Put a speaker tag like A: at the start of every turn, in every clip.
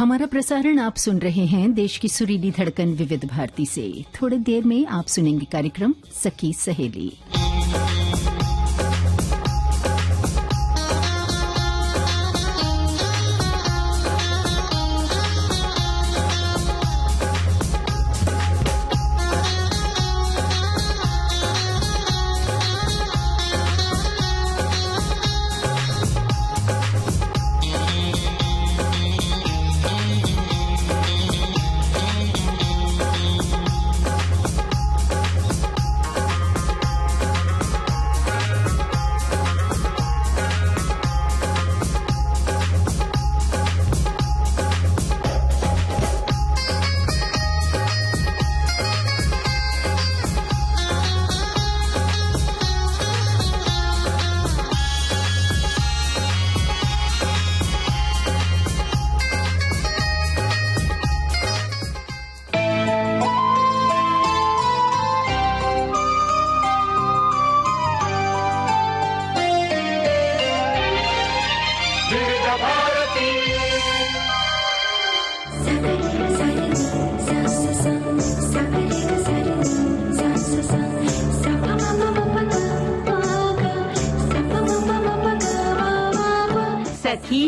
A: हमारा प्रसारण आप सुन रहे हैं देश की सुरीली धड़कन विविध भारती से। थोड़ी देर में आप सुनेंगे कार्यक्रम सखी सहेली।
B: सखी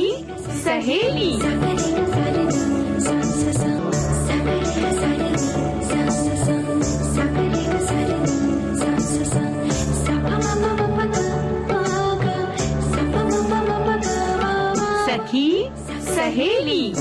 B: सहेली। सखी सहेली।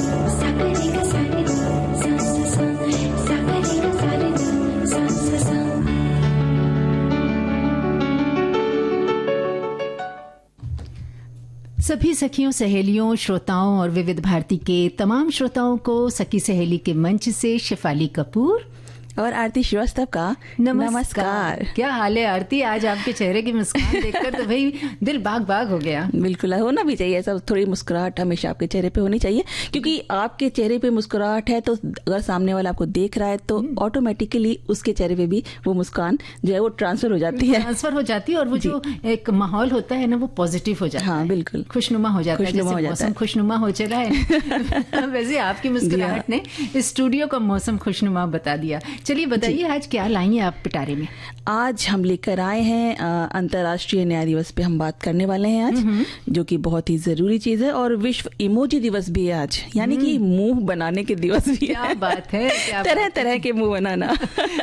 A: सभी सखियों, सहेलियों, श्रोताओं और विविध भारती के तमाम श्रोताओं को सखी सहेली के मंच से शेफाली कपूर
B: और आरती श्रीवास्तव का नमस्कार।
A: क्या हाल है आरती? आज आपके चेहरे की मुस्कान देखकर तो भाई दिल बाग बाग हो गया।
B: बिल्कुल, होना भी चाहिए ऐसा, थोड़ी मुस्कुराहट हमेशा आपके चेहरे पे होनी चाहिए, क्योंकि आपके चेहरे पे मुस्कुराहट है तो अगर सामने वाला आपको देख रहा है तो ऑटोमेटिकली उसके चेहरे पे भी वो मुस्कान जो है वो ट्रांसफर हो जाती है और वो जो एक माहौल होता है ना वो पॉजिटिव हो जाता है। हाँ बिल्कुल,
A: खुशनुमा हो जाता है, जैसे मौसम खुशनुमा हो चला है वैसे आपकी मुस्कुराहट ने स्टूडियो का मौसम खुशनुमा बता दिया। चलिए बताइए आज क्या लाई हैं आप पिटारे में?
B: आज हम लेकर आए हैं अंतर्राष्ट्रीय न्याय दिवस पे हम बात करने वाले हैं आज, जो कि बहुत ही जरूरी चीज है, और विश्व इमोजी दिवस भी है आज, यानी कि मुंह बनाने के दिवस भी
A: क्या
B: है।
A: बात है, क्या
B: तरह तरह के मुंह बनाना।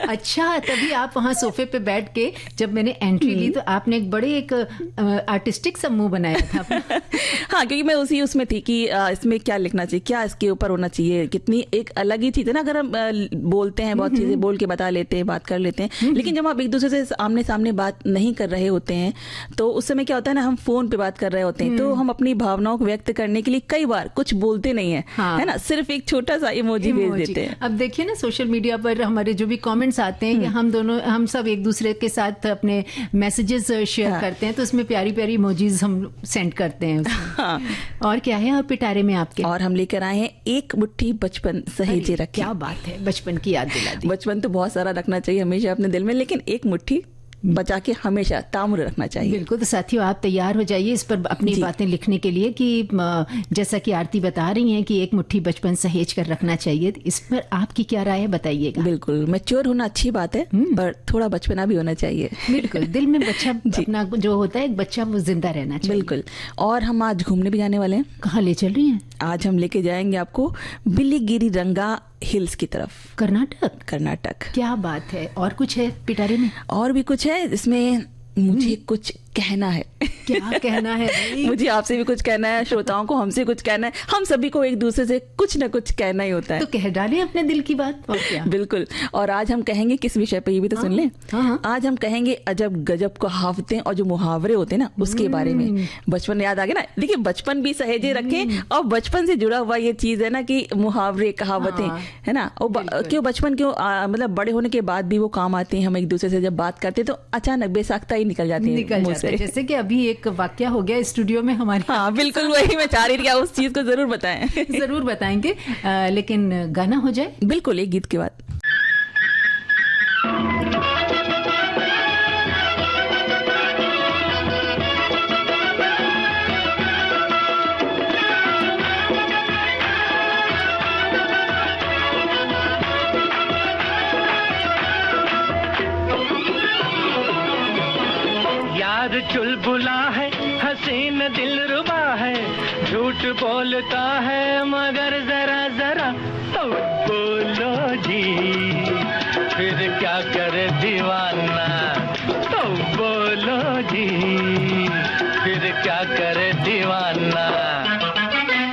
A: अच्छा, तभी आप वहाँ सोफे पे बैठ के जब मैंने एंट्री ली तो आपने एक बड़े एक आर्टिस्टिक सा मुंह बनाया था।
B: हाँ, क्योंकि मैं उसमें थी कि इसमें क्या लिखना चाहिए, क्या इसके ऊपर होना चाहिए, कितनी एक अलग ही चीज है ना। अगर हम बोलते हैं बहुत चीजें बोल के बता लेते हैं, बात कर लेते हैं, लेकिन जब आप एक दूसरे से आमने सामने बात नहीं कर रहे होते हैं तो उस समय क्या होता है ना, हम फोन पे बात कर रहे होते हैं तो हम अपनी भावनाओं को व्यक्त करने के लिए कई बार कुछ बोलते नहीं है,
A: हाँ।
B: है ना, सिर्फ एक छोटा सा इमोजी भेज देते हैं।
A: अब देखिए ना, सोशल मीडिया पर हमारे जो भी कमेंट्स आते हैं कि हम सब एक दूसरे के साथ अपने मैसेजेस शेयर करते हैं, तो उसमें प्यारी प्यारी इमोजीज हम सेंड करते हैं।
B: हाँ।
A: और क्या है और पिटारे में आपके?
B: और हम लेकर आए हैं एक मुट्ठी बचपन सहेजे रखे।
A: क्या बात है, बचपन की याद दिला दी।
B: बचपन तो बहुत सारा रखना चाहिए हमेशा अपने दिल में, लेकिन एक मुट्ठी बचा के हमेशा तामुर रखना चाहिए।
A: बिल्कुल, तो साथियों आप तैयार हो जाइए इस पर अपनी बातें लिखने के लिए कि जैसा कि आरती बता रही हैं कि एक मुट्ठी बचपन सहेज कर रखना चाहिए, इस पर आपकी क्या राय है बताइएगा।
B: बिल्कुल, मैच्योर होना अच्छी बात है पर थोड़ा बचपना भी होना चाहिए।
A: बिल्कुल, दिल में बच्चा अपना जो होता है एक बच्चा वो जिंदा रहना चाहिए।
B: बिल्कुल। और हम आज घूमने भी जाने वाले हैं।
A: कहाँ ले चल रही हैं?
B: आज हम लेके जाएंगे आपको बिलीगिरी रंगा हिल्स की तरफ, कर्नाटक।
A: क्या बात है, और कुछ है पिटारे में?
B: और भी कुछ है, इसमें मुझे कुछ कहना है।
A: क्या कहना है भाई?
B: मुझे आपसे भी कुछ कहना है, श्रोताओं को हमसे कुछ कहना है, हम सभी को एक दूसरे से कुछ न कुछ कहना ही होता है।
A: तो कह डालें अपने दिल की बात, और क्या।
B: बिल्कुल। और आज हम कहेंगे किस विषय पे, ये भी तो सुन लें। आज हम कहेंगे अजब गजब कहावतें और जो मुहावरे होते हैं ना उसके बारे में। बचपन याद आ गया ना, देखिए बचपन भी सहेजे रखें, और बचपन से जुड़ा हुआ ये चीज है ना कि मुहावरे कहावतें, है ना, और क्यों बचपन क्यों मतलब बड़े होने के बाद भी वो काम आते हैं। हम एक दूसरे से जब बात करते हैं तो अचानक बेसाख्ता ही निकल जाती है।
A: जैसे कि अभी एक वाकया हो गया स्टूडियो में हमारे।
B: हाँ बिल्कुल, वही मैं चाह रही थी, उस चीज को जरूर बताएं।
A: जरूर बताएंगे, लेकिन गाना हो जाए।
B: बिल्कुल, एक गीत के बाद।
C: यार चुलबुला है, हसीन दिलरुबा है, झूठ बोलता है मगर जरा जरा तो बोलो जी, फिर क्या करे दीवाना, तो बोलो जी, फिर क्या करे दीवाना।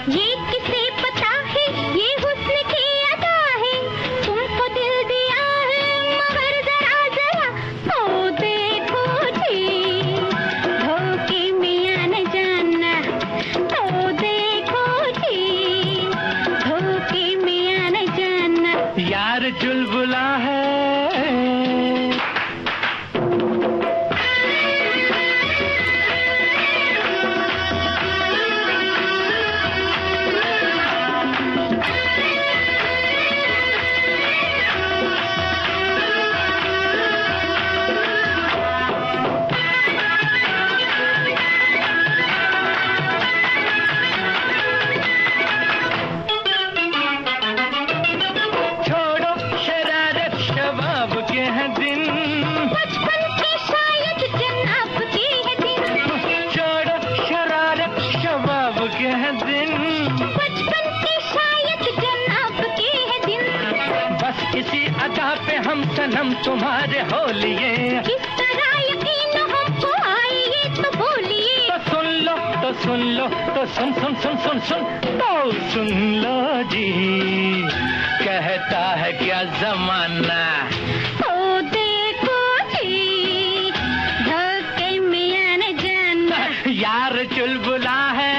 D: ये किसे पता है, ये हुस्न की अदा है, तुमको दिल दिया है मगर जरा जरा तो देखो जी, धोखे में आने जाना, तो देखो जी, धोखे में आने जाना।
C: यार चुलबुला है, हम सनम तुम्हारे हो लिए,
D: किस तरह यकीन हमको आए ये तो बोलिए।
C: तो सुन लो, तो सुन लो, तो सुन सुन सुन सुन सुन तो सुन लो जी, कहता है क्या जमाना,
D: तो देखो जी, धोखे में आने जाना।
C: यार चुलबुला है।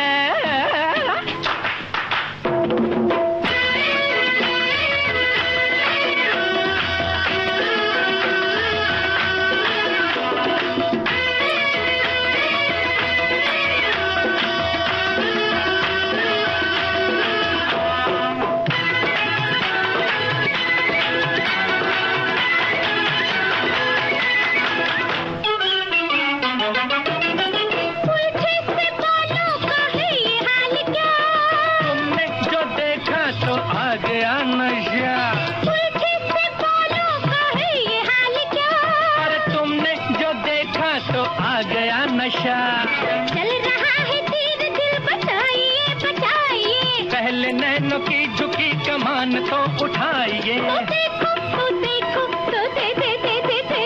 D: चल रहा है तीर दिल बचाइए बचाइए,
C: पहले नैनों की झुकी कमान तो उठाइए।
D: तो देखो तो देखो तो दे दे दे दे दे,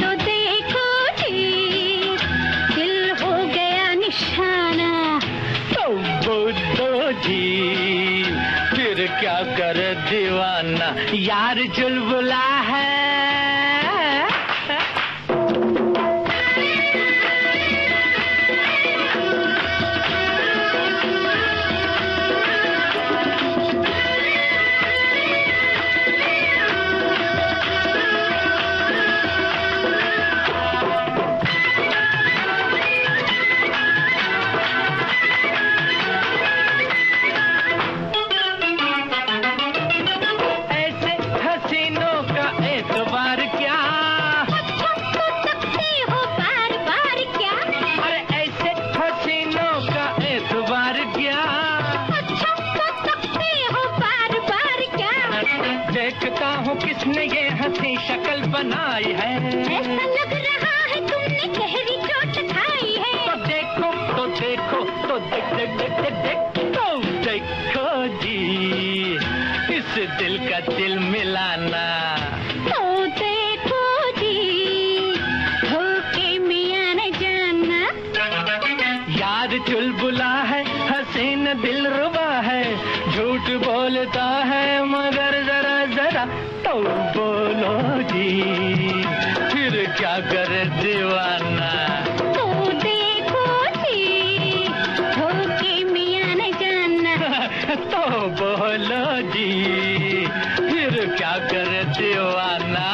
D: तो देखो जी, दिल हो गया निशाना,
C: तो बोलो जी, फिर क्या कर दीवाना। यार चुलबुला है। किसने ये हंसी शक्ल बनाई है,
D: ऐसा लग रहा है तुमने गहरी चोट खाई है।
C: तो देखो तो देखो तो देख देख देख देख देख तो देखो जी, इस दिल का दिल मिलाना,
D: तो देखो जी, धोखे में आने जाना।
C: यार चुलबुला है, हसीन दिलरुबा है, झूठ बोलता है मगर जरा जरा तो बोलो जी, फिर क्या करे दीवाना।
D: तो देखो जी, धोखे में आने जाना।
C: तो बोलो जी, फिर क्या करे दीवाना।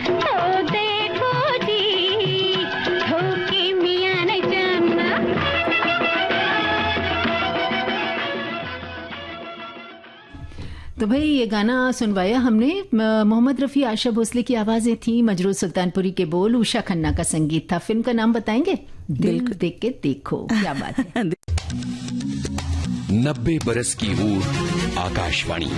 D: तो देखो जी, धोखे में आने जाना।
A: तो भाई ये गाना सुनवाया हमने, मोहम्मद रफ़ी, आशा भोसले की आवाज़ें थी, मजरूर सुल्तानपुरी के बोल, उषा खन्ना का संगीत था। फिल्म का नाम बताएंगे? दिल देख के देखो। क्या बात है।
E: 90 बरस की हूर आकाशवाणी।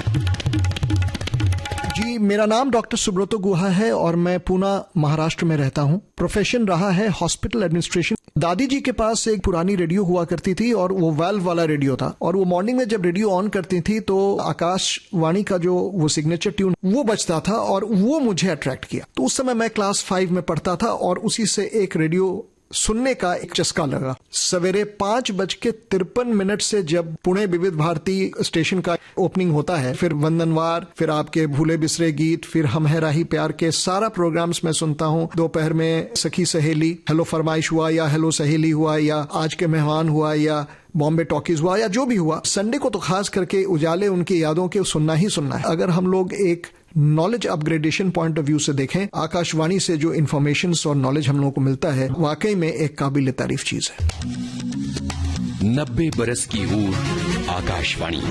F: जी, मेरा नाम डॉक्टर सुब्रतो गुहा है और मैं पुणे महाराष्ट्र में रहता हूँ। प्रोफेशन रहा है हॉस्पिटल एडमिनिस्ट्रेशन। दादी जी के पास एक पुरानी रेडियो हुआ करती थी और वो वाल्व वाला रेडियो था, और वो मॉर्निंग में जब रेडियो ऑन करती थी तो आकाशवाणी का जो वो सिग्नेचर ट्यून वो बजता था और वो मुझे अट्रैक्ट किया। तो उस समय मैं क्लास 5 में पढ़ता था और उसी से एक रेडियो सुनने का एक चस्का लगा। सवेरे 5:53 से जब पुणे विविध भारती स्टेशन का ओपनिंग होता है, फिर वंदनवार, फिर आपके भूले बिसरे गीत, फिर हम है राही प्यार के सारा प्रोग्राम्स मैं सुनता हूँ। दोपहर में सखी सहेली, हेलो फरमाइश हुआ या हेलो सहेली हुआ या आज के मेहमान हुआ या बॉम्बे टॉकीज हुआ या जो भी हुआ, संडे को तो खास करके उजाले उनकी यादों के सुनना ही सुनना है। अगर हम लोग एक knowledge upgradation point of view से देखें, आकाशवाणी से जो इन्फॉर्मेशन और नॉलेज हम लोगों को मिलता है वाकई में एक काबिल तारीफ चीज है।
E: 90 बरस की हूर आकाशवाणी।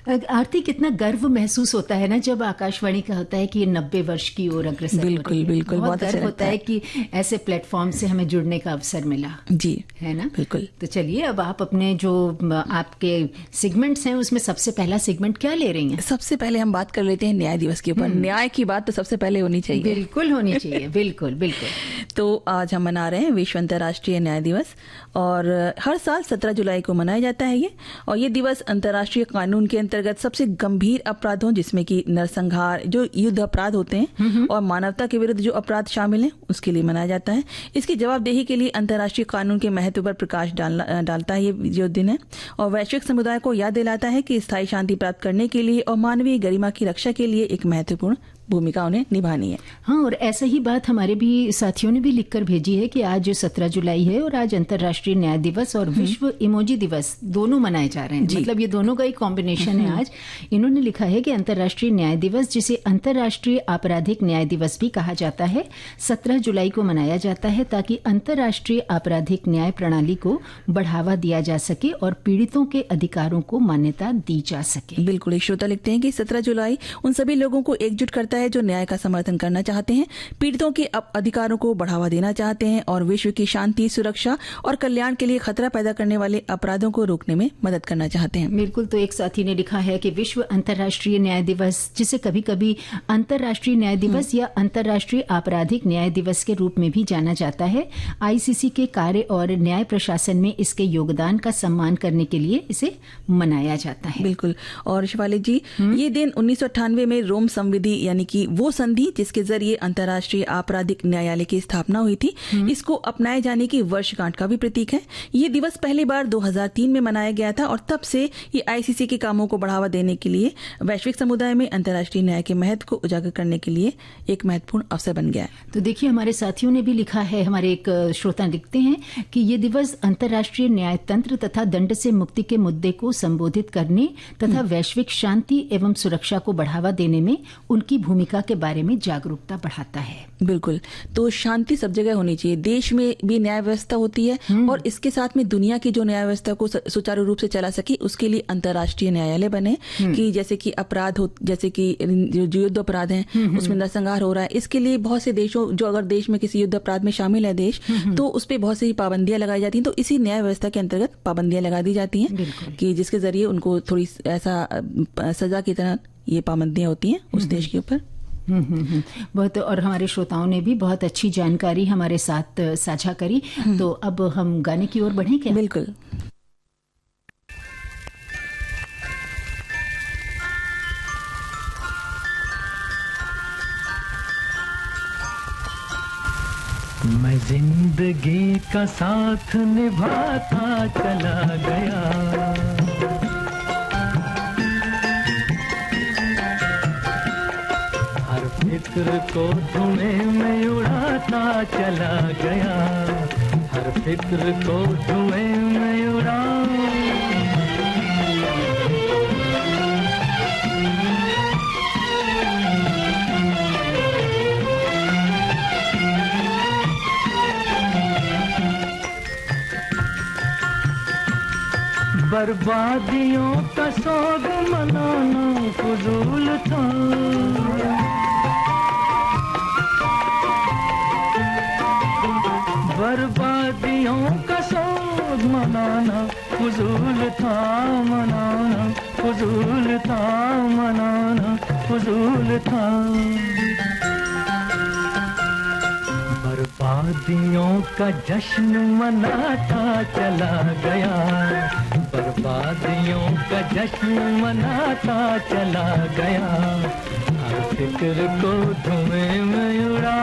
A: आरती, कितना गर्व महसूस होता है ना जब आकाशवाणी का होता है कि ये 90 वर्ष की ओर अग्रसर।
B: बिल्कुल बिल्कुल,
A: बहुत गर्व होता है कि ऐसे प्लेटफॉर्म से हमें जुड़ने का अवसर मिला
B: जी,
A: है ना।
B: बिल्कुल।
A: तो चलिए अब आप अपने जो आपके सेगमेंट्स हैं उसमें सबसे पहला सेगमेंट क्या ले रही हैं?
B: सबसे पहले हम बात कर लेते हैं न्याय दिवस के ऊपर। न्याय की बात तो सबसे पहले होनी चाहिए।
A: बिल्कुल होनी चाहिए। बिल्कुल बिल्कुल।
B: तो आज हम मना रहे हैं विश्व अंतर्राष्ट्रीय न्याय दिवस, और हर साल 17 जुलाई को मनाया जाता है ये। और ये दिवस अंतर्राष्ट्रीय कानून के अंतर्गत सबसे गंभीर अपराधों, जिसमें कि नरसंहार, जो युद्ध अपराध होते हैं, और मानवता के विरुद्ध जो अपराध शामिल हैं, उसके लिए मनाया जाता है। इसकी जवाबदेही के लिए अंतर्राष्ट्रीय कानून के महत्व पर प्रकाश डालता है ये जो दिन है, और वैश्विक समुदाय को याद दिलाता है कि स्थायी शांति प्राप्त करने के लिए और मानवीय गरिमा की रक्षा के लिए एक महत्वपूर्ण भूमिका उन्हें निभानी है।
A: हाँ, और ऐसा ही बात हमारे भी साथियों ने भी लिखकर भेजी है कि आज 17 जुलाई है और आज अंतर्राष्ट्रीय न्याय दिवस और विश्व इमोजी दिवस दोनों मनाए जा रहे हैं। मतलब ये दोनों का एक कॉम्बिनेशन है आज। इन्होंने लिखा है कि अंतर्राष्ट्रीय न्याय दिवस, जिसे अंतर्राष्ट्रीय आपराधिक न्याय दिवस भी कहा जाता है, 17 जुलाई को मनाया जाता है ताकि अंतर्राष्ट्रीय आपराधिक न्याय प्रणाली को बढ़ावा दिया जा सके और पीड़ितों के अधिकारों को मान्यता दी जा सके।
B: बिल्कुल। एक श्रोता लिखते हैं कि 17 जुलाई उन सभी लोगों को एकजुट करता है जो न्याय का समर्थन करना चाहते हैं, पीड़ितों के अधिकारों को बढ़ावा देना चाहते हैं और विश्व की शांति, सुरक्षा और कल्याण के लिए खतरा पैदा करने वाले अपराधों को रोकने में मदद करना चाहते हैं।
A: बिल्कुल। तो एक साथी ने लिखा है कि विश्व अंतर्राष्ट्रीय न्याय दिवस, जिसे कभी कभी अंतर्राष्ट्रीय न्याय दिवस या अंतर्राष्ट्रीय आपराधिक न्याय दिवस के रूप में भी जाना जाता है, आईसीसी के कार्य और न्याय प्रशासन में इसके योगदान का सम्मान करने के लिए इसे मनाया जाता है।
B: बिल्कुल। और शिवाली जी, ये दिन 1998 में रोम संविधि, यानी कि वो संधि जिसके जरिए अंतर्राष्ट्रीय आपराधिक न्यायालय की स्थापना हुई थी, इसको अपनाए जाने की वर्षगांठ का भी प्रतीक है। ये दिवस पहली बार 2003 में मनाया गया था और तब से ये आईसीसी के कामों को बढ़ावा देने के लिए वैश्विक समुदाय में अंतर्राष्ट्रीय न्याय के महत्व को उजागर करने के लिए एक महत्वपूर्ण अवसर बन गया है।
A: तो देखिए, हमारे साथियों ने भी लिखा है, हमारे एक श्रोता लिखते हैं कि ये दिवस अंतर्राष्ट्रीय न्याय तंत्र तथा दंड से मुक्ति के मुद्दे को संबोधित करने तथा वैश्विक शांति एवं सुरक्षा को बढ़ावा देने में उनकी भूमिका के बारे में जागरूकता बढ़ाता है।
B: बिल्कुल। तो शांति सब जगह होनी चाहिए। देश में भी न्याय व्यवस्था होती है और इसके साथ में दुनिया की जो न्याय व्यवस्था को सुचारू रूप से चला सके, उसके लिए अंतर्राष्ट्रीय न्यायालय बने कि जैसे कि अपराध हो, जैसे कि जो युद्ध अपराध हैं उसमें नरसंहार हो रहा है, इसके लिए बहुत से देशों, जो अगर देश में किसी युद्ध अपराध में शामिल है देश, तो उस पर बहुत सी पाबंदियां लगाई जाती हैं। तो इसी न्याय व्यवस्था के अंतर्गत पाबंदियां लगा दी जाती हैं कि जिसके जरिए उनको थोड़ी ऐसा सजा की तरह ये पाबंदियां होती हैं उस देश के ऊपर।
A: बहुत। और हमारे श्रोताओं ने भी बहुत अच्छी जानकारी हमारे साथ साझा करी। तो अब हम गाने की ओर बढ़ें क्या?
B: बिल्कुल।
C: मैं जिंदगी का साथ निभाता चला गया, हर फिक्र को धुएं में उड़ाता चला गया, हर फिक्र को धुएं में उड़ा। बर्बादियों का सोग मनाना फजूल था, बर्बादियों का सोग मनाना फजूल था, मनाना फजूल था, मनाना फजूल था। बर्बादियों का जश्न मनाता चला गया, बर्बादियों का जश्न मनाता चला गया, हर फिक्र को धुएं में उड़ा।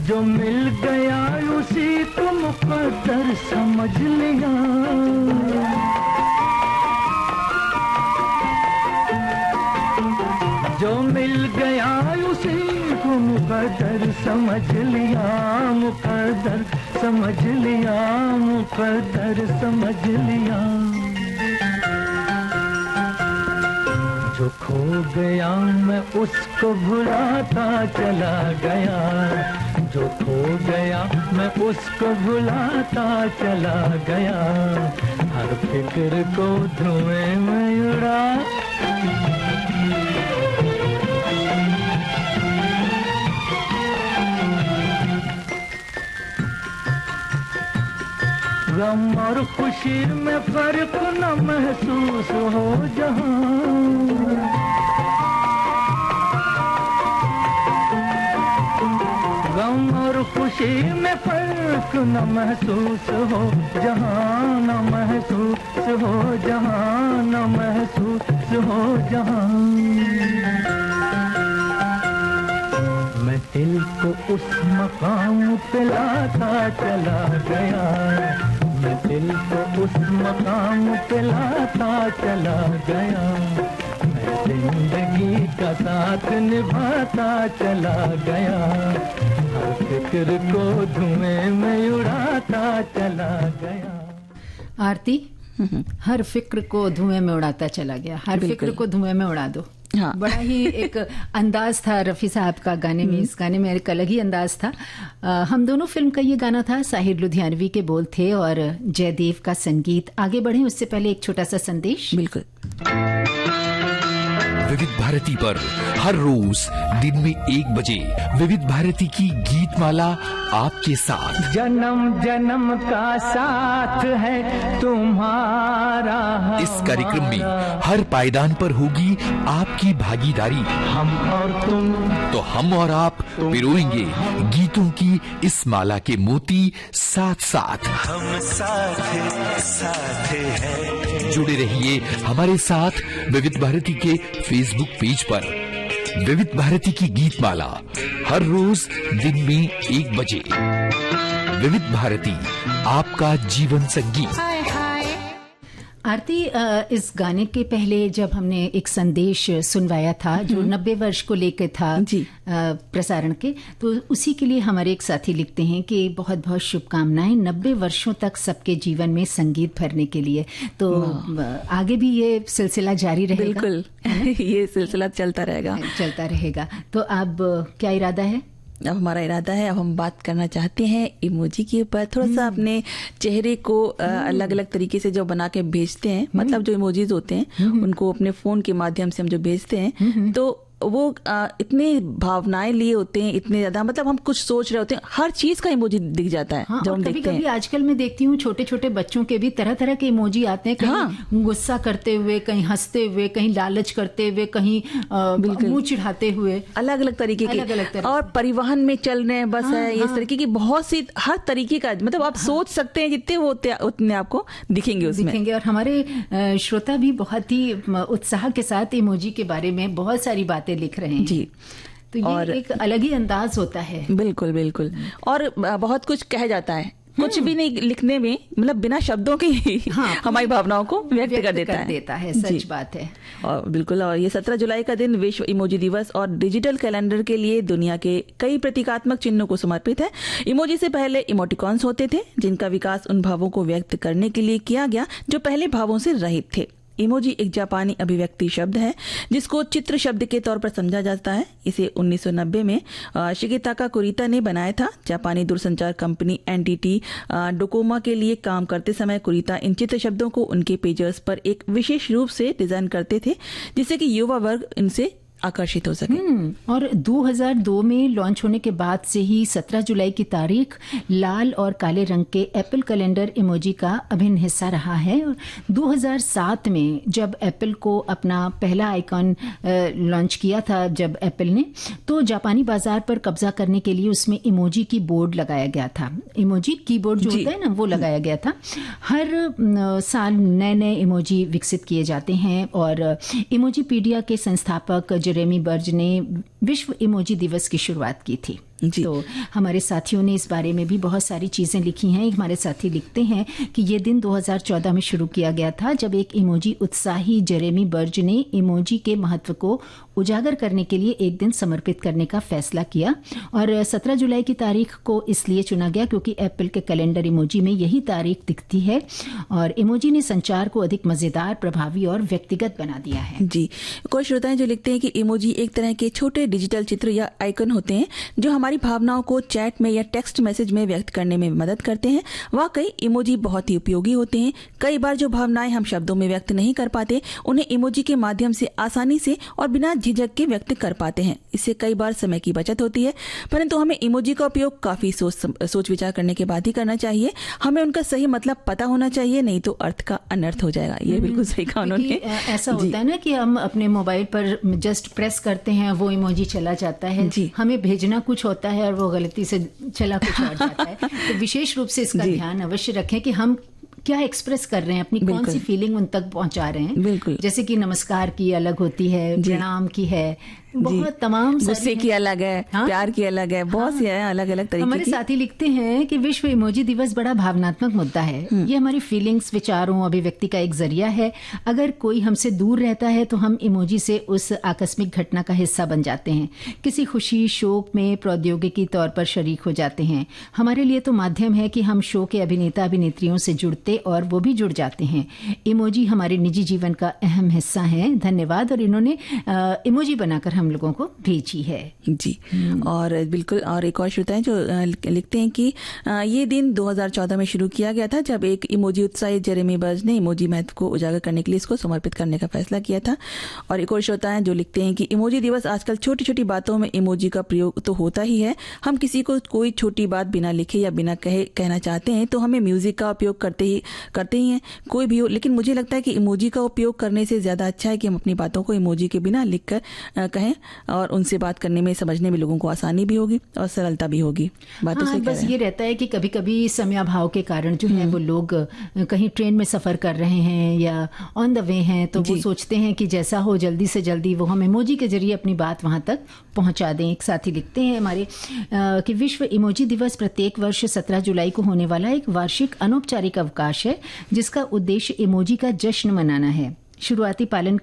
C: जो मिल गया उसी को मुकद्दर समझ लिया, जो मिल गया उसी को मुकद्दर समझ लिया, मुकद्दर समझ लिया, मुकद्दर समझ लिया। जो खो गया मैं उसको भुलाता चला गया, जो खो गया मैं उसको भुलाता चला गया, हर फिक्र को धुएं में उड़ा। गम और खुशी में फर्क न महसूस हो जहां, गम और खुशी में फर्क न महसूस हो जहां, न महसूस हो जहां, न महसूस हो जहां। मैं दिल को उस मकाम पे लाता चला गया, मैं दिल को उस मकाम पे लाता चला गया, मैं जिंदगी का साथ निभाता चला गया, हर फिक्र को धुएं में उड़ाता चला गया।
A: आरती, हर फिक्र को धुएं में उड़ाता चला गया, हर फिक्र को धुएं में उड़ा दो। हाँ। बड़ा ही एक अंदाज था रफ़ी साहब का गाने में, इस गाने में एक अलग ही अंदाज था। हम दोनों फिल्म का ये गाना था, साहिर लुधियानवी के बोल थे और जयदेव का संगीत। आगे बढ़े उससे पहले एक छोटा सा संदेश।
B: बिल्कुल।
E: विविध भारती पर हर रोज दिन में 1 बजे विविध भारती की गीत माला आपके साथ।
C: जन्म जन्म का साथ है तुम्हारा,
E: इस कार्यक्रम में हर पायदान पर होगी आपकी भागीदारी।
C: हम और तुम,
E: तो हम और आप पिरोएंगे गीतों की इस माला के मोती साथ साथ।
G: हम साथ हैं।
E: जुड़े रहिए हमारे साथ विविध भारती के फेसबुक पेज पर। विविध भारती की गीत माला हर रोज दिन में 1 बजे। विविध भारती, आपका जीवन संगीत।
A: आरती, इस गाने के पहले जब हमने एक संदेश सुनवाया था जो 90 वर्ष को लेकर था प्रसारण के, तो उसी के लिए हमारे एक साथी लिखते हैं कि बहुत बहुत शुभकामनाएं 90 वर्षों तक सबके जीवन में संगीत भरने के लिए। तो आगे भी ये सिलसिला जारी रहेगा।
B: बिल्कुल ये सिलसिला चलता रहेगा।
A: तो अब क्या इरादा है?
B: अब हमारा इरादा है, अब हम बात करना चाहते हैं इमोजी के ऊपर। थोड़ा सा अपने चेहरे को अलग अलग तरीके से जो बना के भेजते हैं, मतलब जो इमोजीज होते हैं उनको अपने फोन के माध्यम से हम जो भेजते हैं, तो वो इतने भावनाएं लिए होते हैं, इतने ज्यादा, मतलब हम कुछ सोच रहे होते हैं, हर चीज का इमोजी दिख जाता है।
A: हाँ,
B: जब हम
A: कभी
B: देखते
A: कभी
B: हैं।
A: आजकल मैं देखती हूँ छोटे छोटे बच्चों के भी तरह तरह के इमोजी आते हैं, कहीं गुस्सा करते हुए, कहीं हंसते हुए, कहीं लालच करते हुए, कहीं मुंह चिढ़ाते हुए,
B: अलग अलग तरीके के। और परिवहन में चल रहे हैं, बस है इस तरीके की बहुत सी, हर तरीके का, मतलब आप सोच सकते हैं जितने वो उतने आपको दिखेंगे उसमें।
A: और हमारे श्रोता भी बहुत ही उत्साह के साथ इमोजी के बारे में बहुत सारी बातें लिख रहे हैं
B: जी।
A: तो ये और एक अलग ही अंदाज होता है।
B: बिल्कुल बिल्कुल। और बहुत कुछ कह जाता है, कुछ भी नहीं लिखने में, मतलब बिना शब्दों के ही हमारी भावनाओं को व्यक्त कर देता है।
A: सच बात है।
B: और बिल्कुल। और ये 17 जुलाई का दिन विश्व इमोजी दिवस और डिजिटल कैलेंडर के लिए दुनिया के कई प्रतीकात्मक चिन्हों को समर्पित है। इमोजी से पहले इमोटिकॉन्स होते थे, जिनका विकास उन भावों को व्यक्त करने के लिए किया गया जो पहले भावों से रहित थे। इमोजी एक जापानी अभिव्यक्ति शब्द है जिसको चित्र शब्द के तौर पर समझा जाता है। इसे 1990 में शिगेताका कुरिता ने बनाया था। जापानी दूरसंचार कंपनी NTT डोकोमा के लिए काम करते समय कुरिता इन चित्र शब्दों को उनके पेजर्स पर एक विशेष रूप से डिजाइन करते थे जिससे कि युवा वर्ग इनसे आकर्षित हो सके।
A: और 2002 में लॉन्च होने के बाद से ही 17 जुलाई की तारीख लाल और काले रंग के एप्पल कैलेंडर इमोजी का अभिन्न हिस्सा रहा है। और 2007 में जब एप्पल को अपना पहला आइकॉन लॉन्च किया था जब एप्पल ने, तो जापानी बाजार पर कब्जा करने के लिए उसमें इमोजी की बोर्ड लगाया गया था। इमोजी कीबोर्ड जो होता है ना, वो लगाया गया था। हर साल नए नए इमोजी विकसित किए जाते हैं और इमोजीपीडिया के संस्थापक जेरेमी बर्ज ने विश्व इमोजी दिवस की शुरुआत की थी। तो हमारे साथियों ने इस बारे में भी बहुत सारी चीज़ें लिखी हैं। हमारे साथी लिखते हैं कि ये दिन 2014 में शुरू किया गया था जब एक इमोजी उत्साही जेरेमी बर्ज ने इमोजी के महत्व को उजागर करने के लिए एक दिन समर्पित करने का फैसला किया। और 17 जुलाई की तारीख को इसलिए चुना गया क्योंकि एप्पल के कैलेंडर इमोजी में यही तारीख दिखती है और इमोजी ने संचार को अधिक मज़ेदार, प्रभावी और व्यक्तिगत बना दिया है।
B: जी, कुछ श्रोताएं जो लिखते हैं कि इमोजी एक तरह के छोटे डिजिटल चित्र या आइकन होते हैं जो हमारी भावनाओं को चैट में या टेक्स्ट मैसेज में व्यक्त करने में मदद करते हैं। वाकई इमोजी बहुत ही उपयोगी होते हैं। कई बार जो भावनाएं हम शब्दों में व्यक्त नहीं कर पाते उन्हें इमोजी के माध्यम से आसानी से और बिना झिझक के व्यक्त कर पाते हैं। इससे कई बार समय की बचत होती है, परंतु हमें इमोजी का उपयोग काफी सोच विचार करने के बाद ही करना चाहिए। हमें उनका सही मतलब पता होना चाहिए, नहीं तो अर्थ का अनर्थ हो जाएगा। ये बिल्कुल सही कहा उन्होंने।
A: ऐसा होता है ना कि हम अपने मोबाइल पर जस्ट प्रेस करते हैं, वो इमोजी चला जाता है। हमें भेजना कुछ होता है और वो गलती से चला कुछ और जाता है। तो विशेष रूप से इसका ध्यान अवश्य रखें कि हम क्या एक्सप्रेस कर रहे हैं, अपनी कौन सी फीलिंग उन तक पहुंचा रहे हैं।
B: बिल्कुल।
A: जैसे कि नमस्कार की अलग होती है, प्रणाम की है, बहुत तमाम
B: गुस्से की अलग है, प्यार की अलग है, बहुत सी है अलग अलग तरीके की।
A: हमारे साथी लिखते हैं कि विश्व इमोजी दिवस बड़ा भावनात्मक मुद्दा है। ये हमारी फीलिंग्स, विचारों, अभिव्यक्ति का एक जरिया है। अगर कोई हमसे दूर रहता है तो हम इमोजी से उस आकस्मिक घटना का हिस्सा बन जाते हैं। किसी खुशी, शोक में प्रौद्योगिकी तौर पर शरीक हो जाते हैं। हमारे लिए तो माध्यम है कि हम शो के अभिनेता अभिनेत्रियों से जुड़ते और वो भी जुड़ जाते हैं। इमोजी हमारे निजी जीवन का अहम हिस्सा है। धन्यवाद। और इन्होंने इमोजी बनाकर हम लोगों को भेजी है।
B: जी, और बिल्कुल। और एक और श्रोता है जो लिखते हैं कि ये दिन 2014 में शुरू किया गया था जब एक इमोजी उत्साही जेरेमी बर्ज ने इमोजी महत्व को उजागर करने के लिए इसको समर्पित करने का फैसला किया था। और एक और श्रोता है जो लिखते हैं कि इमोजी दिवस आजकल छोटी छोटी बातों में इमोजी का प्रयोग तो होता ही है। हम किसी को कोई छोटी बात बिना लिखे या बिना कहे कहना चाहते हैं तो हमें म्यूजिक का उपयोग करते ही हैं, कोई भी हो। लेकिन मुझे लगता है कि इमोजी का उपयोग करने से ज्यादा अच्छा है कि हम अपनी बातों को इमोजी के बिना लिखकर कहें और उनसे बात करने में, समझने में लोगों को आसानी भी होगी और सरलता भी होगी। बातों से
A: बस ये रहता है कि कभी कभी समयाभाव के कारण जो है वो लोग कहीं ट्रेन में सफर कर रहे हैं या ऑन द वे हैं, तो वो सोचते हैं कि जैसा हो जल्दी से जल्दी वो हम इमोजी के जरिए अपनी बात वहां तक पहुंचा दें। एक साथी लिखते हैं हमारे कि विश्व इमोजी दिवस प्रत्येक वर्ष 17 जुलाई को होने वाला एक वार्षिक अनौपचारिक अवकाश है जिसका उद्देश्य इमोजी का जश्न मनाना है। शुरुआती पालन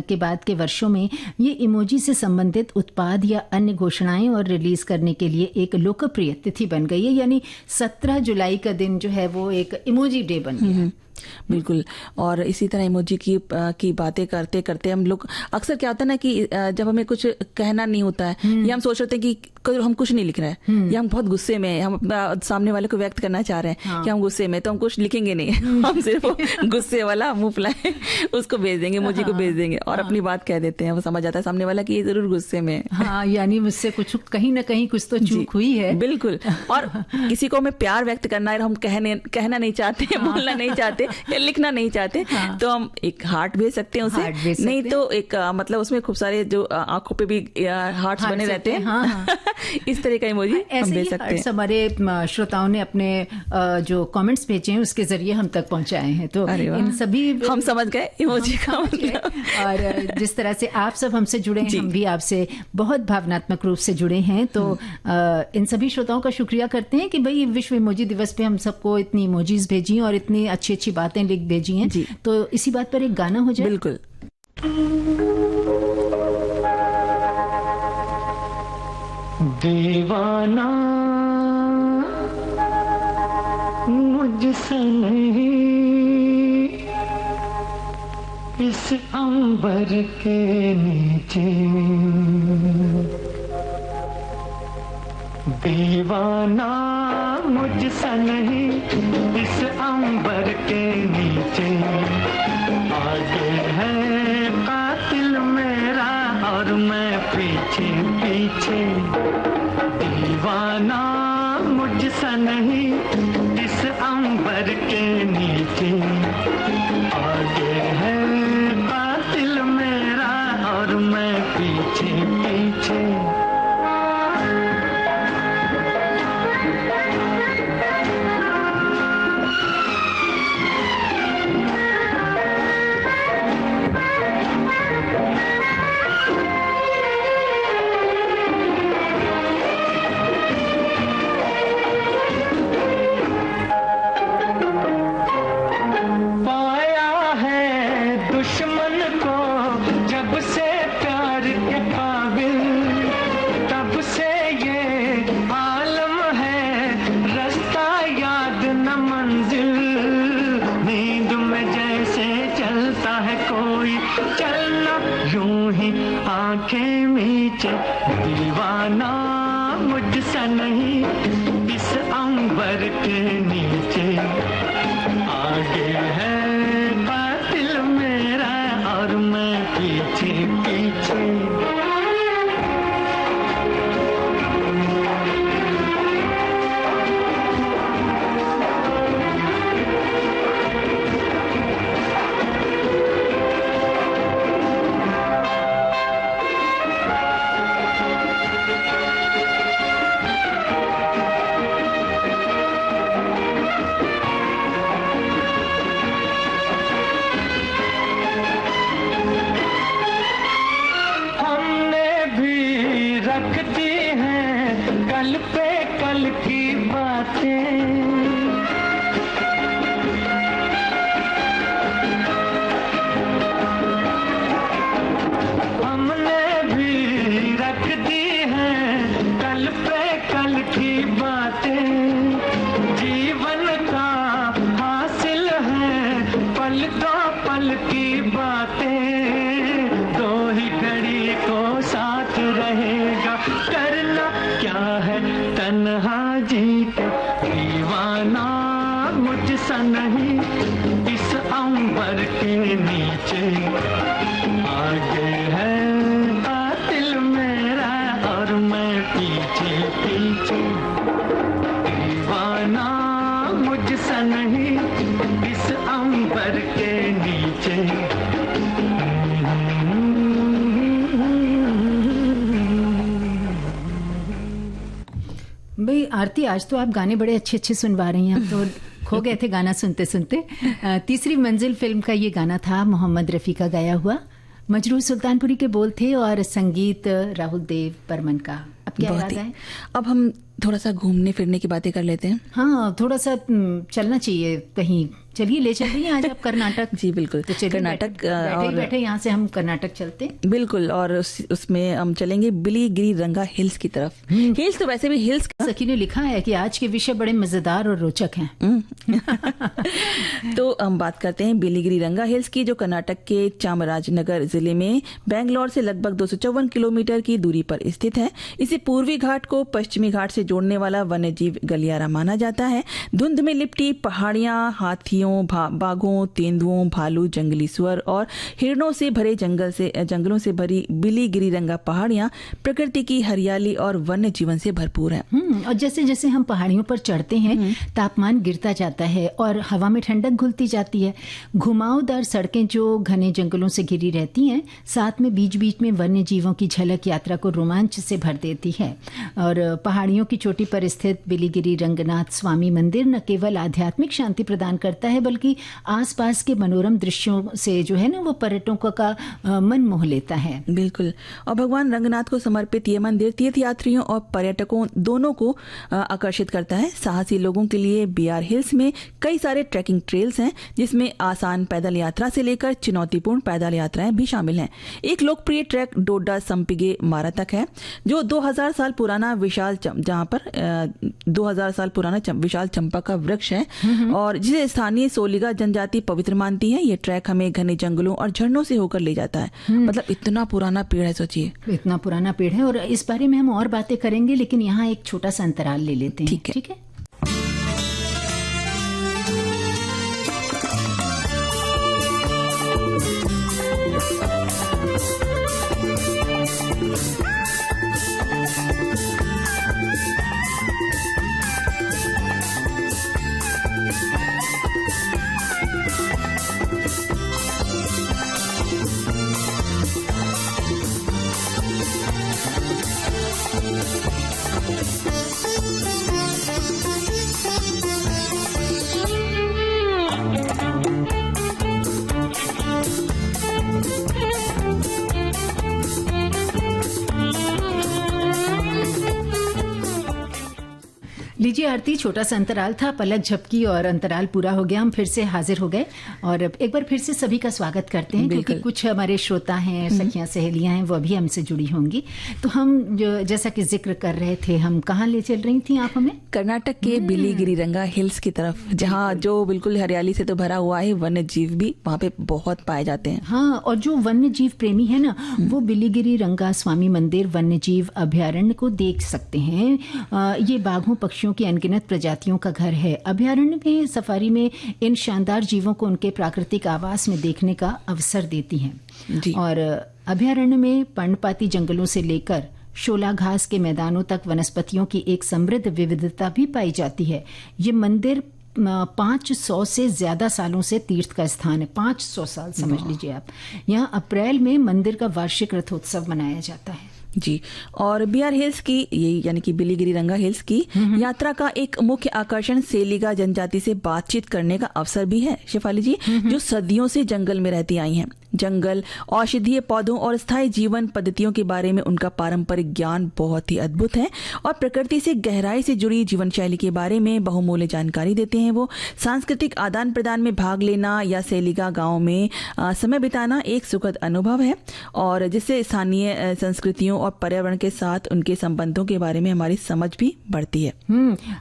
A: के बाद के वर्षों में ये इमोजी से संबंधित उत्पाद या अन्य घोषणाएं और रिलीज करने के लिए एक लोकप्रिय तिथि बन गई है। यानी 17 जुलाई का दिन जो है वो एक इमोजी डे बन गया।
B: बिल्कुल। और इसी तरह इमोजी की बातें करते करते हम लोग अक्सर क्या होता है ना कि जब हमें कुछ कहना नहीं होता है या हम सोच रहे हैं कि हम कुछ नहीं लिख रहे हैं या हम बहुत गुस्से में, हम सामने वाले को व्यक्त करना चाह रहे हैं कि हम गुस्से में, तो हम कुछ लिखेंगे नहीं। हम सिर्फ गुस्से वाला मुंह फुलाए उसको भेज देंगे, इमोजी को भेज देंगे और अपनी बात कह देते हैं। वो समझ आता है सामने वाला कि ये जरूर गुस्से में।
A: हाँ, यानी मुझसे कुछ कहीं ना कहीं कुछ तो चूक हुई है।
B: बिल्कुल। और किसी को हमें प्यार व्यक्त करना है, हम कहना नहीं चाहते, बोलना नहीं चाहते या लिखना नहीं चाहते, तो हम एक हार्ट भेज सकते हैं उसे, नहीं तो एक मतलब उसमें खूब सारे जो आंखों पे भी हार्ट्स बने रहते हैं। इस तरह का इमोजी हम भेज सकते हैं।
A: हमारे श्रोताओं ने अपने जो कमेंट्स भेजे हैं उसके जरिए हम तक पहुंचाए हैं, तो इन सभी
B: हम समझ गए इमोजी का मतलब।
A: और जिस तरह से आप सब हमसे जुड़े हैं, हम भी आपसे बहुत भावनात्मक रूप से जुड़े हैं। तो इन सभी श्रोताओं का शुक्रिया करते हैं कि भाई विश्व इमोजी दिवस पे हम सबको इतनी इमोजीज भेजी और इतनी अच्छी अच्छी बातें लिख भेजी हैं। तो इसी बात पर एक गाना हो जाए।
B: बिल्कुल।
C: दीवाना मुझसे नहीं, इस अंबर के नीचे दीवाना मुझसा नहीं, इस अंबर के नीचे आगे है कातिल मेरा और मैं पीछे पीछे। दीवाना मुझसा नहीं, इस अंबर के नीचे आगे है कातिल मेरा और मैं पीछे पीछे। आंखें मीचे दीवाना मुझसा नहीं, इस अंबर के नीचे आगे है कातिल मेरा और मैं पीछे पीछे। रखती हैं कल पे कल की बातें, हमने भी रख दी हैं कल पे कल की बातें। जीवन का हासिल है पल दो पल की बातें, दो ही घड़ी को साथ रहेगा करना क्या है तन्हा जी के। दीवाना मुझसा नहीं, इस अंबर के नीचे आगे है कातिल मेरा और मैं पीछे पीछे। दीवाना मुझसा नहीं, इस अंबर के नीचे।
A: भाई आरती, आज तो आप गाने बड़े अच्छे अच्छे सुनवा रही हैं, हम तो खो गए थे गाना सुनते सुनते। तीसरी मंजिल फिल्म का ये गाना था मोहम्मद रफ़ी का गाया हुआ। मजरूह सुल्तानपुरी के बोल थे और संगीत राहुल देव बर्मन का। अब क्या याद है?
B: अब हम थोड़ा सा घूमने फिरने की बातें कर लेते हैं।
A: हाँ, थोड़ा सा चलना चाहिए कहीं। चलिए, ले चल रही हैं आज आप कर्नाटक।
B: जी बिल्कुल,
A: तो
B: कर्नाटक
A: बैठे यहाँ से हम कर्नाटक चलते हैं।
B: बिल्कुल, और उसमें हम चलेंगे बिलीगिरी रंगा हिल्स की तरफ। हिल्स तो वैसे भी हिल्स
A: सखी ने लिखा है कि आज के विषय बड़े मजेदार और रोचक हैं।
B: तो हम बात करते हैं बिलीगिरी रंगा हिल्स की, जो कर्नाटक के चामराजनगर जिले में बेंगलोर से लगभग 254 किलोमीटर की दूरी पर स्थित है। इसे पूर्वी घाट को पश्चिमी घाट से जोड़ने वाला वन्यजीव गलियारा माना जाता है। धुंध में लिपटी पहाड़ियां, हाथियों, बाघों, तेंदुओं, भालू, जंगली सुअर और हिरणों से भरे जंगलों से भरी बिलीगिरी रंगा पहाड़ियां प्रकृति की हरियाली और वन्य जीवन से भरपूर है।
A: और जैसे जैसे हम पहाड़ियों पर चढ़ते हैं, तापमान गिरता जाता है और हवा में ठंडक घुलती जाती है। घुमावदार सड़कें जो घने जंगलों से घिरी रहती हैं, साथ में बीच बीच में वन्य जीवों की झलक यात्रा को रोमांच से भर देती है। और पहाड़ियों की चोटी पर स्थित बिलीगिरी रंगनाथ स्वामी मंदिर न केवल आध्यात्मिक शांति प्रदान करता है, बल्कि आसपास के मनोरम दृश्यों से जो है ना, वो पर्यटकों का मन मोह लेता है।
B: बिल्कुल, और भगवान रंगनाथ को समर्पित ये मंदिर तीर्थयात्रियों और पर्यटकों दोनों को आकर्षित करता है। साहसी लोगों के लिए बीआर हिल्स में कई सारे ट्रैकिंग ट्रेल्स हैं, जिसमें आसान पैदल यात्रा से लेकर चुनौतीपूर्ण पैदल यात्राएं भी शामिल हैं। एक लोकप्रिय ट्रैक डोडा संपिगे मारा तक है, जो 2000 साल पुराना विशाल जहां यहाँ पर 2000 साल पुराना विशाल चंपा का वृक्ष है और जिसे स्थानीय सोलिगा जनजाति पवित्र मानती है। ये ट्रैक हमें घने जंगलों और झरनों से होकर ले जाता है। मतलब इतना पुराना पेड़ है, सोचिए
A: इतना पुराना पेड़ है। और इस बारे में हम और बातें करेंगे, लेकिन यहाँ एक छोटा सा अंतराल ले लेते हैं। ठीक है। लीजिए आरती, छोटा सा अंतराल था, पलक झपकी और अंतराल पूरा हो गया। हम फिर से हाजिर हो गए और एक बार फिर से सभी का स्वागत करते हैं, क्योंकि कुछ हमारे श्रोता हैं, सखियां सहेलियां हैं, वो भी हमसे जुड़ी होंगी। तो हम जो जैसा कि जिक्र कर रहे थे, हम कहाँ ले चल रही थी आप हमें?
B: कर्नाटक के बिलीगिरीरंगा हिल्स की तरफ, जहाँ जो बिल्कुल हरियाली से तो भरा हुआ है, वन्य जीव भी वहाँ पे बहुत पाए जाते हैं।
A: हाँ, और जो वन्य जीव प्रेमी है ना, वो बिलीगिरीरंगा स्वामी मंदिर वन्य जीव अभ्यारण्य को देख सकते हैं। ये बाघों पक्षियों की अनगिनत प्रजातियों का घर है। अभ्यारण्य के सफारी में इन शानदार जीवों को उनके प्राकृतिक आवास में देखने का अवसर देती हैं। और अभ्यारण्य में पर्णपाती जंगलों से लेकर शोला घास के मैदानों तक वनस्पतियों की एक समृद्ध विविधता भी पाई जाती है। ये मंदिर 500 से ज्यादा सालों से तीर्थ का स्थान है। 500 साल समझ लीजिए आप। यहाँ अप्रैल में मंदिर का वार्षिक रथोत्सव मनाया जाता है।
B: जी, और बिहार हिल्स की, ये यानी कि बिलीगिरीरंगा हिल्स की यात्रा का एक मुख्य आकर्षण सेलिगा जनजाति से बातचीत करने का अवसर भी है शेफाली जी, जो सदियों से जंगल में रहती आई हैं। जंगल, औषधीय पौधों और स्थायी जीवन पद्धतियों के बारे में उनका पारंपरिक ज्ञान बहुत ही अद्भुत है और प्रकृति से गहराई से जुड़ी जीवन शैली के बारे में बहुमूल्य जानकारी देते हैं। वो सांस्कृतिक आदान प्रदान में भाग लेना या सेलिगा गांव में समय बिताना एक सुखद अनुभव है, और जिससे स्थानीय संस्कृतियों और पर्यावरण के साथ उनके संबंधों के बारे में हमारी समझ भी बढ़ती है।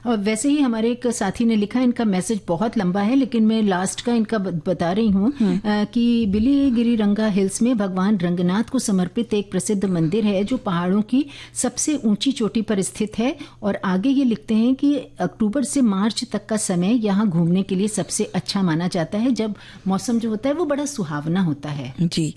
A: और वैसे ही हमारे एक साथी ने लिखा, इनका मैसेज बहुत लंबा है लेकिन मैं लास्ट का इनका बता रही हूँ कि बिलीगिरीरंगा हिल्स में भगवान रंगनाथ को समर्पित एक प्रसिद्ध मंदिर है जो पहाड़ों की सबसे ऊंची चोटी पर स्थित है। और आगे ये लिखते हैं कि अक्टूबर से मार्च तक का समय यहाँ घूमने के लिए सबसे अच्छा माना जाता है, जब मौसम जो होता है वो बड़ा सुहावना होता है।
B: जी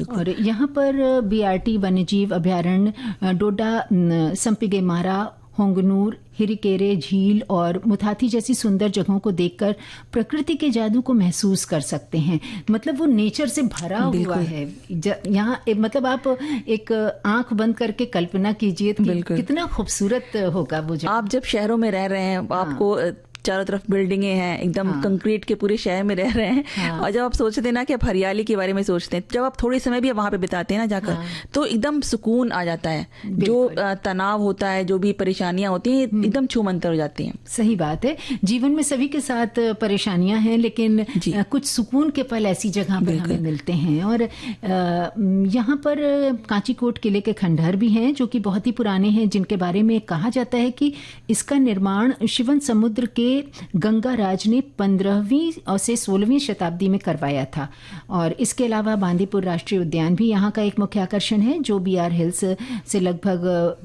A: और यहाँ पर बीआरटी वन्यजीव अभ्यारण्य डोडा, संपिगेमारा, होंगनूर, हिरिकेरे झील और मुथाथी जैसी सुंदर जगहों को देखकर प्रकृति के जादू को महसूस कर सकते हैं। मतलब वो नेचर से भरा हुआ है यहाँ। मतलब आप एक आंख बंद करके कल्पना कीजिए कितना खूबसूरत होगा वो जगह।
B: आप जब शहरों में रह रहे हैं, आपको चारों तरफ बिल्डिंगें हैं, एकदम कंक्रीट के पूरे शहर में रह रहे हैं, और जब आप सोचते हैं ना कि आप हरियाली के बारे में सोचते हैं, जब आप थोड़ी समय भी वहां पे बिताते हैं ना जाकर, तो एकदम सुकून आ जाता है। जो तनाव होता है, जो भी परेशानियां होती हैं, एकदम छूमंतर हो जाती हैं।
A: सही बात है। जीवन में सभी के साथ परेशानियां हैं, लेकिन कुछ सुकून के पल ऐसी जगह पर हमें मिलते हैं। और यहाँ पर कांचीकोट किले के खंडहर भी हैं जो कि बहुत ही पुराने हैं, जिनके बारे में कहा जाता है कि इसका निर्माण शिवन समुद्र के गंगाराज ने 15वीं से 16वीं शताब्दी में करवाया था। और इसके अलावा बांदीपुर राष्ट्रीय उद्यान भी यहाँ का एक मुख्य आकर्षण है, जो बिहार हिल्स से लगभग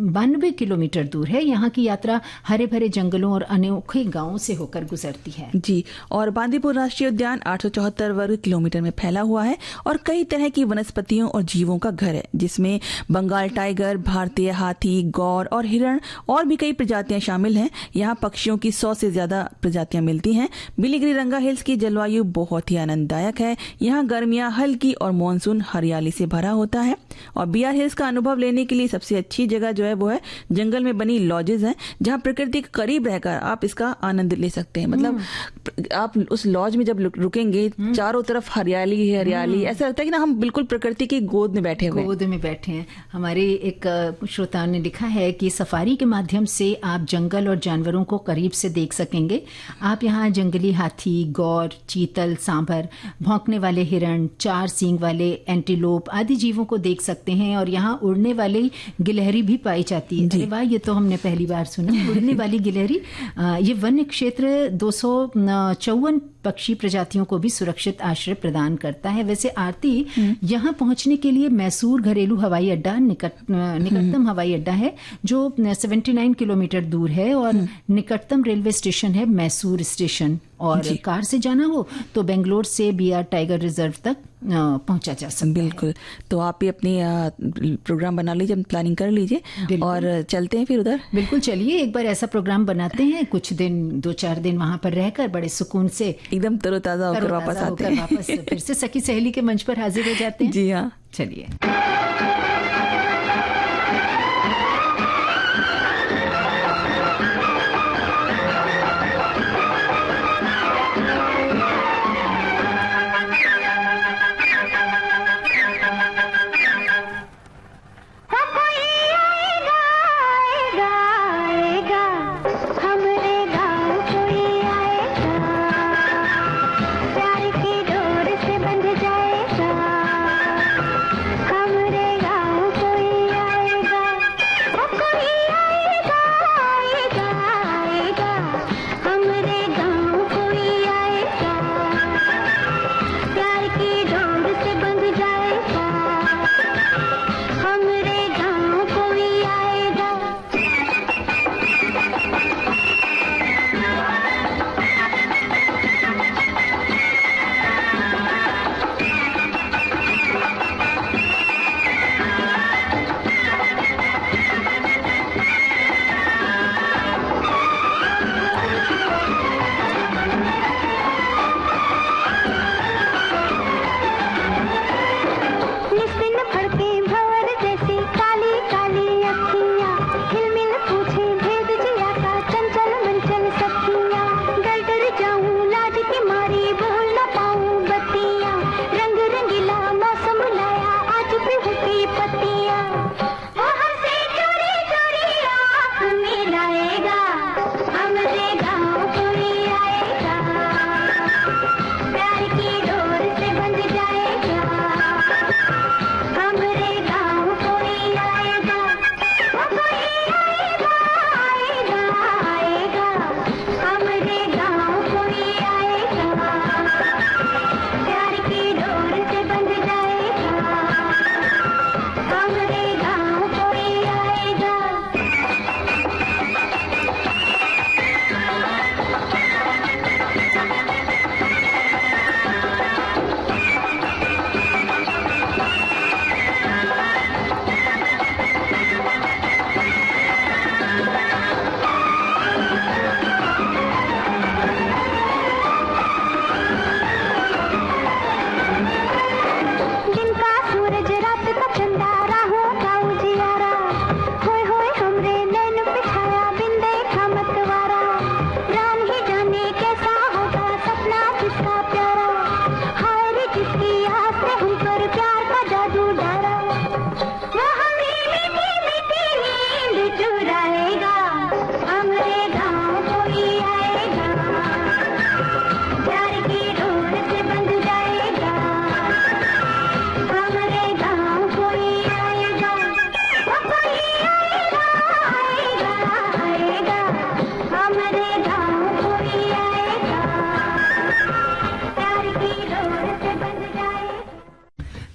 A: 92 किलोमीटर दूर है। यहाँ की यात्रा हरे भरे जंगलों और अनोखे गांवों से होकर गुजरती है।
B: जी, और बांदीपुर राष्ट्रीय उद्यान 874 वर्ग किलोमीटर में फैला हुआ है और कई तरह की वनस्पतियों और जीवों का घर है, जिसमें बंगाल टाइगर, भारतीय हाथी, गौर और हिरण और भी कई प्रजातियां शामिल हैं। यहाँ पक्षियों की 100 से ज्यादा प्रजातियां मिलती हैं। बिलीगिरीरंगा हिल्स की जलवायु बहुत ही आनंददायक है। यहाँ गर्मियां हल्की और मानसून हरियाली से भरा होता है। और बिहार हिल्स का अनुभव लेने के लिए सबसे अच्छी जगह जो है वो है जंगल में बनी लॉजेज हैं, जहाँ प्रकृति के करीब रहकर आप इसका आनंद ले सकते हैं। मतलब आप उस लॉज में जब रुकेंगे, चारों तरफ हरियाली ही हरियाली, ऐसा लगता है कि ना हम बिल्कुल प्रकृति की गोद में बैठे हुए
A: हैं। हमारे एक श्रोता ने लिखा है कि सफारी के माध्यम से आप जंगल और जानवरों को करीब से देख सकेंगे। आप यहाँ जंगली हाथी, गौर, चीतल, सांभर, भौंकने वाले हिरण, 4 सींग वाले एंटीलोप आदि जीवों को देख सकते हैं। और यहाँ उड़ने वाली गिलहरी भी पाई जाती है। अरे वाह, ये तो हमने पहली बार सुना, उड़ने वाली गिलहरी। ये वन्य क्षेत्र 254 पक्षी प्रजातियों को भी सुरक्षित आश्रय प्रदान करता है। वैसे आरती, यहाँ पहुंचने के लिए मैसूर घरेलू हवाई अड्डा निकटतम हवाई अड्डा है, जो 79 किलोमीटर दूर है। और निकटतम रेलवे स्टेशन है मैसूर स्टेशन। और कार से जाना हो तो बेंगलोर से BR टाइगर रिजर्व तक पहुंचा जा सकता है।
B: बिल्कुल। तो आप भी अपनी प्रोग्राम बना लीजिए, प्लानिंग कर लीजिए और चलते हैं फिर उधर।
A: बिल्कुल, चलिए एक बार ऐसा प्रोग्राम बनाते हैं, कुछ दिन 2-4 दिन वहां पर रहकर बड़े सुकून से
B: एकदम तरोताजा होकर वापस आते हैं।
A: वापस फिर से सखी सहेली के मंच पर हाजिर हो जाते हैं।
B: जी हाँ,
A: चलिए।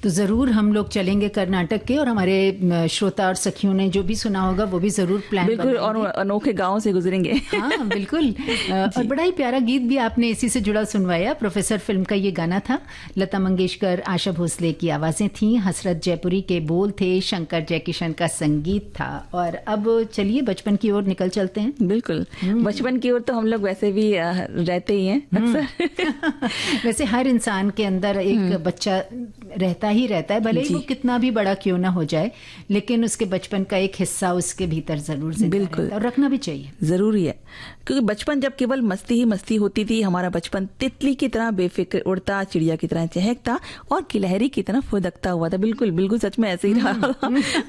A: तो ज़रूर हम लोग चलेंगे कर्नाटक के, और हमारे श्रोता और सखियों ने जो भी सुना होगा वो भी ज़रूर प्लान
B: बिल्कुल, और अनोखे गांव से गुजरेंगे।
A: हाँ बिल्कुल। और बड़ा ही प्यारा गीत भी आपने इसी से जुड़ा सुनवाया। प्रोफेसर फिल्म का ये गाना था। लता मंगेशकर, आशा भोसले की आवाज़ें थीं, हसरत जयपुरी के बोल थे, शंकर जयकिशन का संगीत था। और अब चलिए बचपन की ओर निकल चलते हैं।
B: बिल्कुल, बचपन की ओर तो हम लोग वैसे भी रहते ही हैं अक्सर।
A: वैसे हर इंसान के अंदर एक बच्चा रहता ही रहता है, भले ही वो कितना भी बड़ा क्यों ना हो जाए, लेकिन उसके बचपन का एक हिस्सा उसके भीतर जरूर जिंदा रहता है और रखना भी चाहिए,
B: जरूरी है। क्योंकि बचपन जब केवल मस्ती ही मस्ती होती थी, हमारा बचपन तितली की तरह बेफिक्र उड़ता, चिड़िया की तरह चहकता और गिलहरी की तरह फुदकता हुआ था। बिल्कुल बिल्कुल सच में ऐसे ही रहा।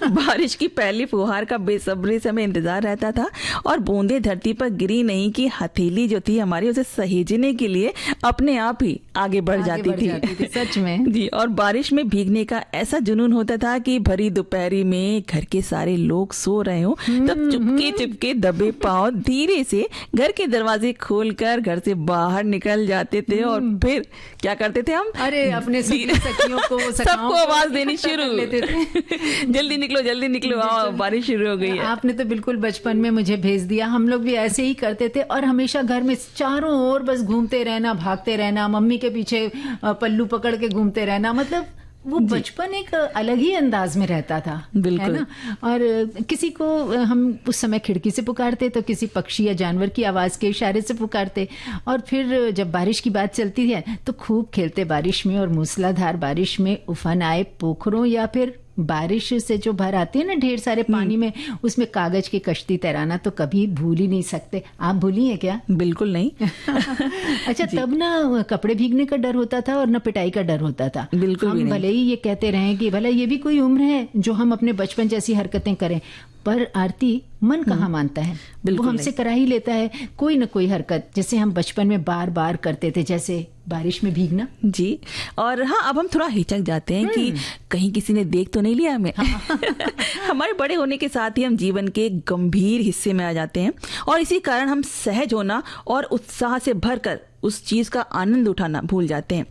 B: बारिश की पहली फुहार का बेसब्री से हमें इंतजार रहता था और बूंदे धरती पर गिरी नहीं कि हथेली जो थी हमारी उसे सहेजने के लिए अपने आप ही आगे बढ़ जाती थी।
A: सच में
B: जी। और बारिश में भीगने का ऐसा जुनून होता था कि भरी दोपहरी में घर के सारे लोग सो रहे हो तब चुपके चुपके दबे पांव धीरे से घर के दरवाजे खोलकर घर से बाहर निकल जाते थे और फिर क्या करते थे हम?
A: अरे अपने सखियों को
B: सबको आवाज देनी शुरू लेते थे। जल्दी निकलो आओ बारिश शुरू हो गई है।
A: आपने तो बिल्कुल बचपन में मुझे भेज दिया। हम लोग भी ऐसे ही करते थे और हमेशा घर में चारों ओर बस घूमते रहना, भागते रहना, मम्मी के पीछे पल्लू पकड़ के घूमते रहना। मतलब वो बचपन एक अलग ही अंदाज में रहता था, है ना। और किसी को हम उस समय खिड़की से पुकारते तो किसी पक्षी या जानवर की आवाज के इशारे से पुकारते। और फिर जब बारिश की बात चलती है तो खूब खेलते बारिश में, और मूसलाधार बारिश में उफान आए पोखरों या फिर बारिश से जो भर आती है ना ढेर सारे पानी में, उसमें कागज की कश्ती तैराना तो कभी भूल ही नहीं सकते। आप भूली है क्या?
B: बिल्कुल नहीं।
A: अच्छा, तब ना कपड़े भीगने का डर होता था और ना पिटाई का डर होता था।
B: बिल्कुल
A: हम भले ही ये कहते रहे कि भला ये भी कोई उम्र है जो हम अपने बचपन जैसी हरकतें करें, पर आरती मन कहाँ मानता है, वो हमसे करा ही लेता है कोई न कोई हरकत, जैसे हम बचपन में बार बार करते थे, जैसे बारिश में भीगना।
B: जी। और हाँ, अब हम थोड़ा हिचक जाते हैं कि कहीं किसी ने देख तो नहीं लिया हमें। हमारे बड़े होने के साथ ही हम जीवन के गंभीर हिस्से में आ जाते हैं और इसी कारण हम सहज होना और उत्साह से भरकर उस चीज का आनंद उठाना भूल जाते हैं,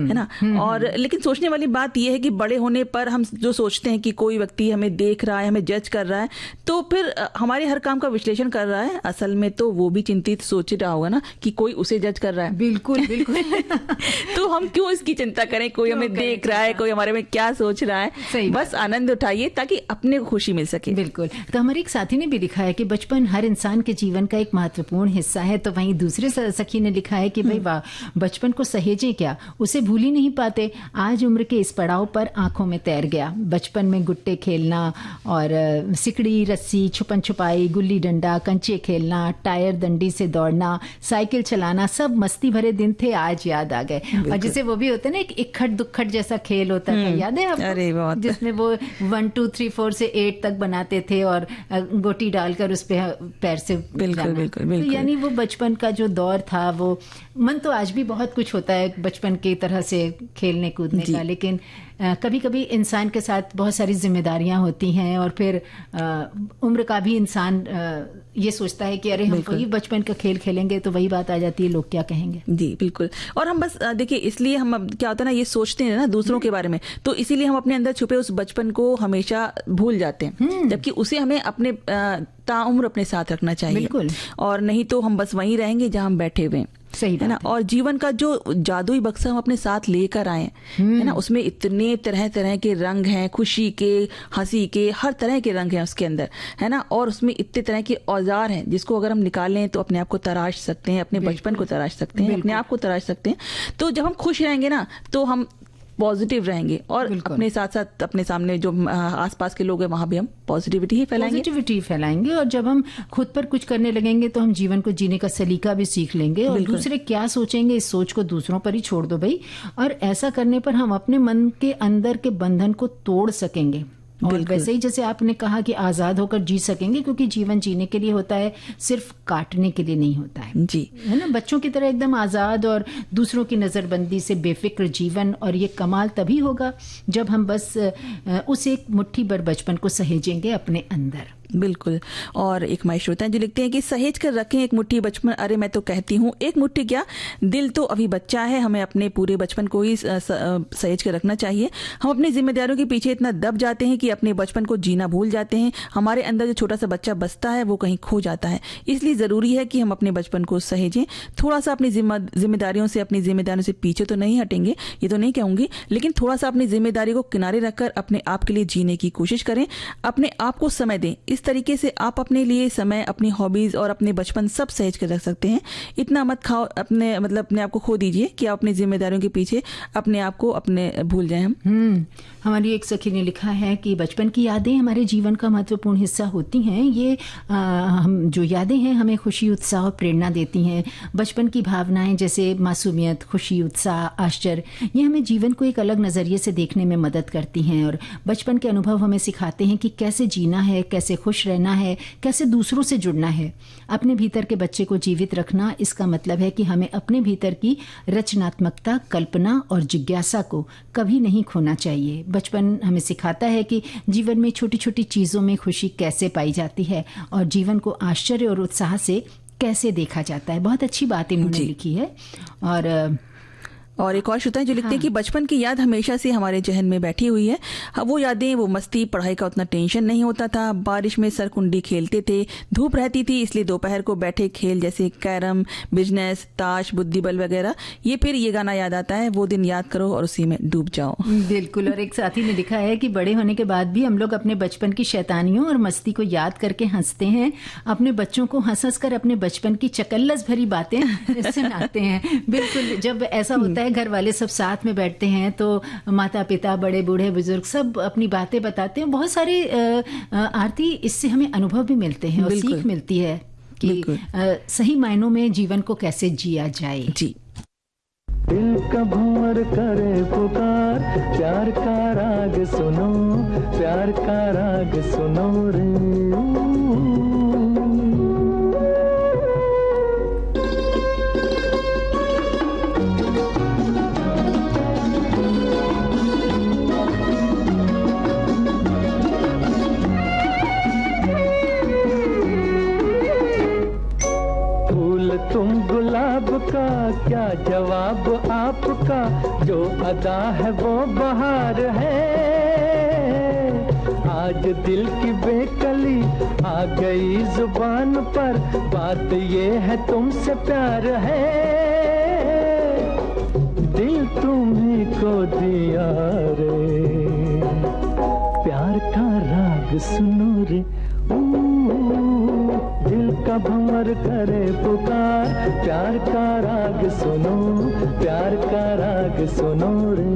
B: है ना। और लेकिन सोचने वाली बात यह है कि बड़े होने पर हम जो सोचते हैं कि कोई व्यक्ति हमें देख रहा है, हमें जज कर रहा है, तो फिर हमारे हर काम का विश्लेषण कर रहा है, असल में तो वो भी चिंतित सोच रहा होगा ना कि कोई उसे जज कर रहा है।
A: बिल्कुल बिल्कुल।
B: तो हम क्यों इसकी चिंता करें, कोई हमें देख रहा है, कोई हमारे में क्या सोच रहा है। बस आनंद उठाइए ताकि अपने को खुशी मिल सके।
A: बिल्कुल। तो हमारे एक साथी ने भी लिखा है कि बचपन हर इंसान के जीवन का एक महत्वपूर्ण हिस्सा है। तो वहीं दूसरे सखी ने लिखा है कि भाई वाह, बचपन को सहेजें क्या, उसे भूल ही नहीं पाते। आज उम्र के इस पड़ाव पर आंखों में तैर गया। बचपन में गुट्टे खेलना और सिकड़ी, रस्सी, छुपन छुपाई, गुल्ली डंडा, कंचे खेलना, टायर दंडी से दौड़ना, साइकिल चलाना, सब मस्ती भरे दिन थे, आज याद आ गए। और जैसे वो भी होता है ना, एक इक्खट दुक्खट जैसा खेल होता था, याद है आपको?
B: अरे बहुत।
A: जिसमें वो 1 2 3 4 से 8 तक बनाते थे और गोटी डालकर उस पे पैर से
B: बिल्कुल बिल्कुल बिल्कुल।
A: तो यानी वो बचपन का जो दौर था, वो मन तो आज भी बहुत कुछ होता है बचपन की तरह से खेलने कूदने का, लेकिन कभी कभी इंसान के साथ बहुत सारी जिम्मेदारियां होती हैं और फिर उम्र का भी इंसान ये सोचता है कि अरे हम वही बचपन का खेल खेलेंगे तो वही बात आ जाती है, लोग क्या कहेंगे।
B: जी बिल्कुल। और हम बस देखिए, इसलिए हम अब क्या होता है ना, ये सोचते हैं ना दूसरों के बारे में, तो इसीलिए हम अपने अंदर छुपे उस बचपन को हमेशा भूल जाते हैं, जबकि उसे हमें अपने ताउम्र अपने साथ रखना चाहिए।
A: बिल्कुल।
B: और नहीं तो हम बस वहीं रहेंगे जहां हम बैठे हुए हैं।
A: सही
B: है ना। और जीवन का जो जादुई बक्सा हम अपने साथ लेकर आए, है ना, उसमें इतने तरह तरह के रंग हैं, खुशी के, हंसी के, हर तरह के रंग हैं उसके अंदर, है ना। और उसमें इतने तरह के औजार हैं जिसको अगर हम निकालें तो अपने आप को तराश सकते हैं, अपने बचपन को तराश सकते हैं, अपने आप को तराश सकते हैं। तो जब हम खुश रहेंगे ना तो हम पॉजिटिव रहेंगे और अपने साथ साथ अपने सामने जो आसपास के लोग हैं वहां भी हम पॉजिटिविटी ही
A: फैलाएंगे। और जब हम खुद पर कुछ करने लगेंगे तो हम जीवन को जीने का सलीका भी सीख लेंगे। और दूसरे क्या सोचेंगे इस सोच को दूसरों पर ही छोड़ दो भाई। और ऐसा करने पर हम अपने मन के अंदर के बंधन को तोड़ सकेंगे और वैसे ही जैसे आपने कहा कि आजाद होकर जी सकेंगे, क्योंकि जीवन जीने के लिए होता है, सिर्फ काटने के लिए नहीं होता है।
B: जी,
A: है ना। बच्चों की तरह एकदम आजाद और दूसरों की नजरबंदी से बेफिक्र जीवन, और ये कमाल तभी होगा जब हम बस उस एक मुट्ठी भर बचपन को सहेजेंगे अपने अंदर।
B: बिल्कुल। और एक माई श्रोता जो लिखते हैं कि सहेज कर रखें एक मुट्ठी बचपन। अरे मैं तो कहती हूँ एक मुट्ठी क्या, दिल तो अभी बच्चा है, हमें अपने पूरे बचपन को ही सहेज कर रखना चाहिए। हम अपनी जिम्मेदारियों के पीछे इतना दब जाते हैं कि अपने बचपन को जीना भूल जाते हैं। हमारे अंदर जो छोटा सा बच्चा बसता है वो कहीं खो जाता है। इसलिए जरूरी है कि हम अपने बचपन को सहेजें। थोड़ा सा अपनी जिम्मेदारियों से पीछे तो नहीं हटेंगे, ये तो नहीं कहूंगी, लेकिन थोड़ा सा अपनी जिम्मेदारी को किनारे रखकर अपने आप के लिए जीने की कोशिश करें। अपने आप को समय दें। इस तरीके से आप अपने लिए समय, अपनी हॉबीज और अपने बचपन सब सहेज कर रख सकते हैं। इतना मत खाओ, अपने आप को खो दीजिए कि आप अपनी जिम्मेदारियों के पीछे अपने आप को भूल जाए हम।
A: हमारी एक सखी ने लिखा है कि बचपन की यादें हमारे जीवन का महत्वपूर्ण हिस्सा होती हैं। ये हम जो यादें हैं हमें खुशी, उत्साह और प्रेरणा देती हैं। बचपन की भावनाएं जैसे मासूमियत, खुशी, उत्साह, आश्चर्य, ये हमें जीवन को एक अलग नज़रिए से देखने में मदद करती हैं। और बचपन के अनुभव हमें सिखाते हैं कि कैसे जीना है, कैसे खुश रहना है, कैसे दूसरों से जुड़ना है। अपने भीतर के बच्चे को जीवित रखना, इसका मतलब है कि हमें अपने भीतर की रचनात्मकता, कल्पना और जिज्ञासा को कभी नहीं खोना चाहिए। बचपन हमें सिखाता है कि जीवन में छोटी छोटी चीज़ों में खुशी कैसे पाई जाती है और जीवन को आश्चर्य और उत्साह से कैसे देखा जाता है। बहुत अच्छी बात इन्होंने लिखी है।
B: और एक और श्रोता है जो लिखते हैं कि बचपन की याद हमेशा से हमारे जहन में बैठी हुई है। वो यादें, वो मस्ती, पढ़ाई का उतना टेंशन नहीं होता था, बारिश में सरकुंडी खेलते थे, धूप रहती थी इसलिए दोपहर को बैठे खेल जैसे कैरम, बिजनेस, ताश, बुद्धिबल वगैरह। ये फिर ये गाना याद आता है, वो दिन याद करो और उसी में डूब जाओ।
A: बिल्कुल। और एक साथी ने लिखा है कि बड़े होने के बाद भी हम लोग अपने बचपन की शैतानियों और मस्ती को याद करके हंसते हैं। अपने बच्चों को हंस कर अपने बचपन की चकल्लस भरी बातें सुनाते हैं। बिल्कुल, जब ऐसा होता है घर वाले सब साथ में बैठते हैं तो माता पिता, बड़े बूढ़े बुजुर्ग सब अपनी बातें बताते हैं। बहुत सारे आरती इससे हमें अनुभव भी मिलते हैं और सीख मिलती है कि सही मायनों में जीवन को कैसे जिया जाए।
B: जी।
C: दिल का भंवर करे पुकार, प्यार का राग सुनो, प्यार का राग सुनो रे। तुम गुलाब का क्या जवाब आपका, जो अदा है वो बहार है। आज दिल की बेकली आ गई जुबान पर, बात ये है तुमसे प्यार है। दिल तुम्ही को दिया रे, प्यार का राग सुनो रे। दिल का भंवर करे पुकार, प्यार का राग सुनो, प्यार का राग सुनो रे।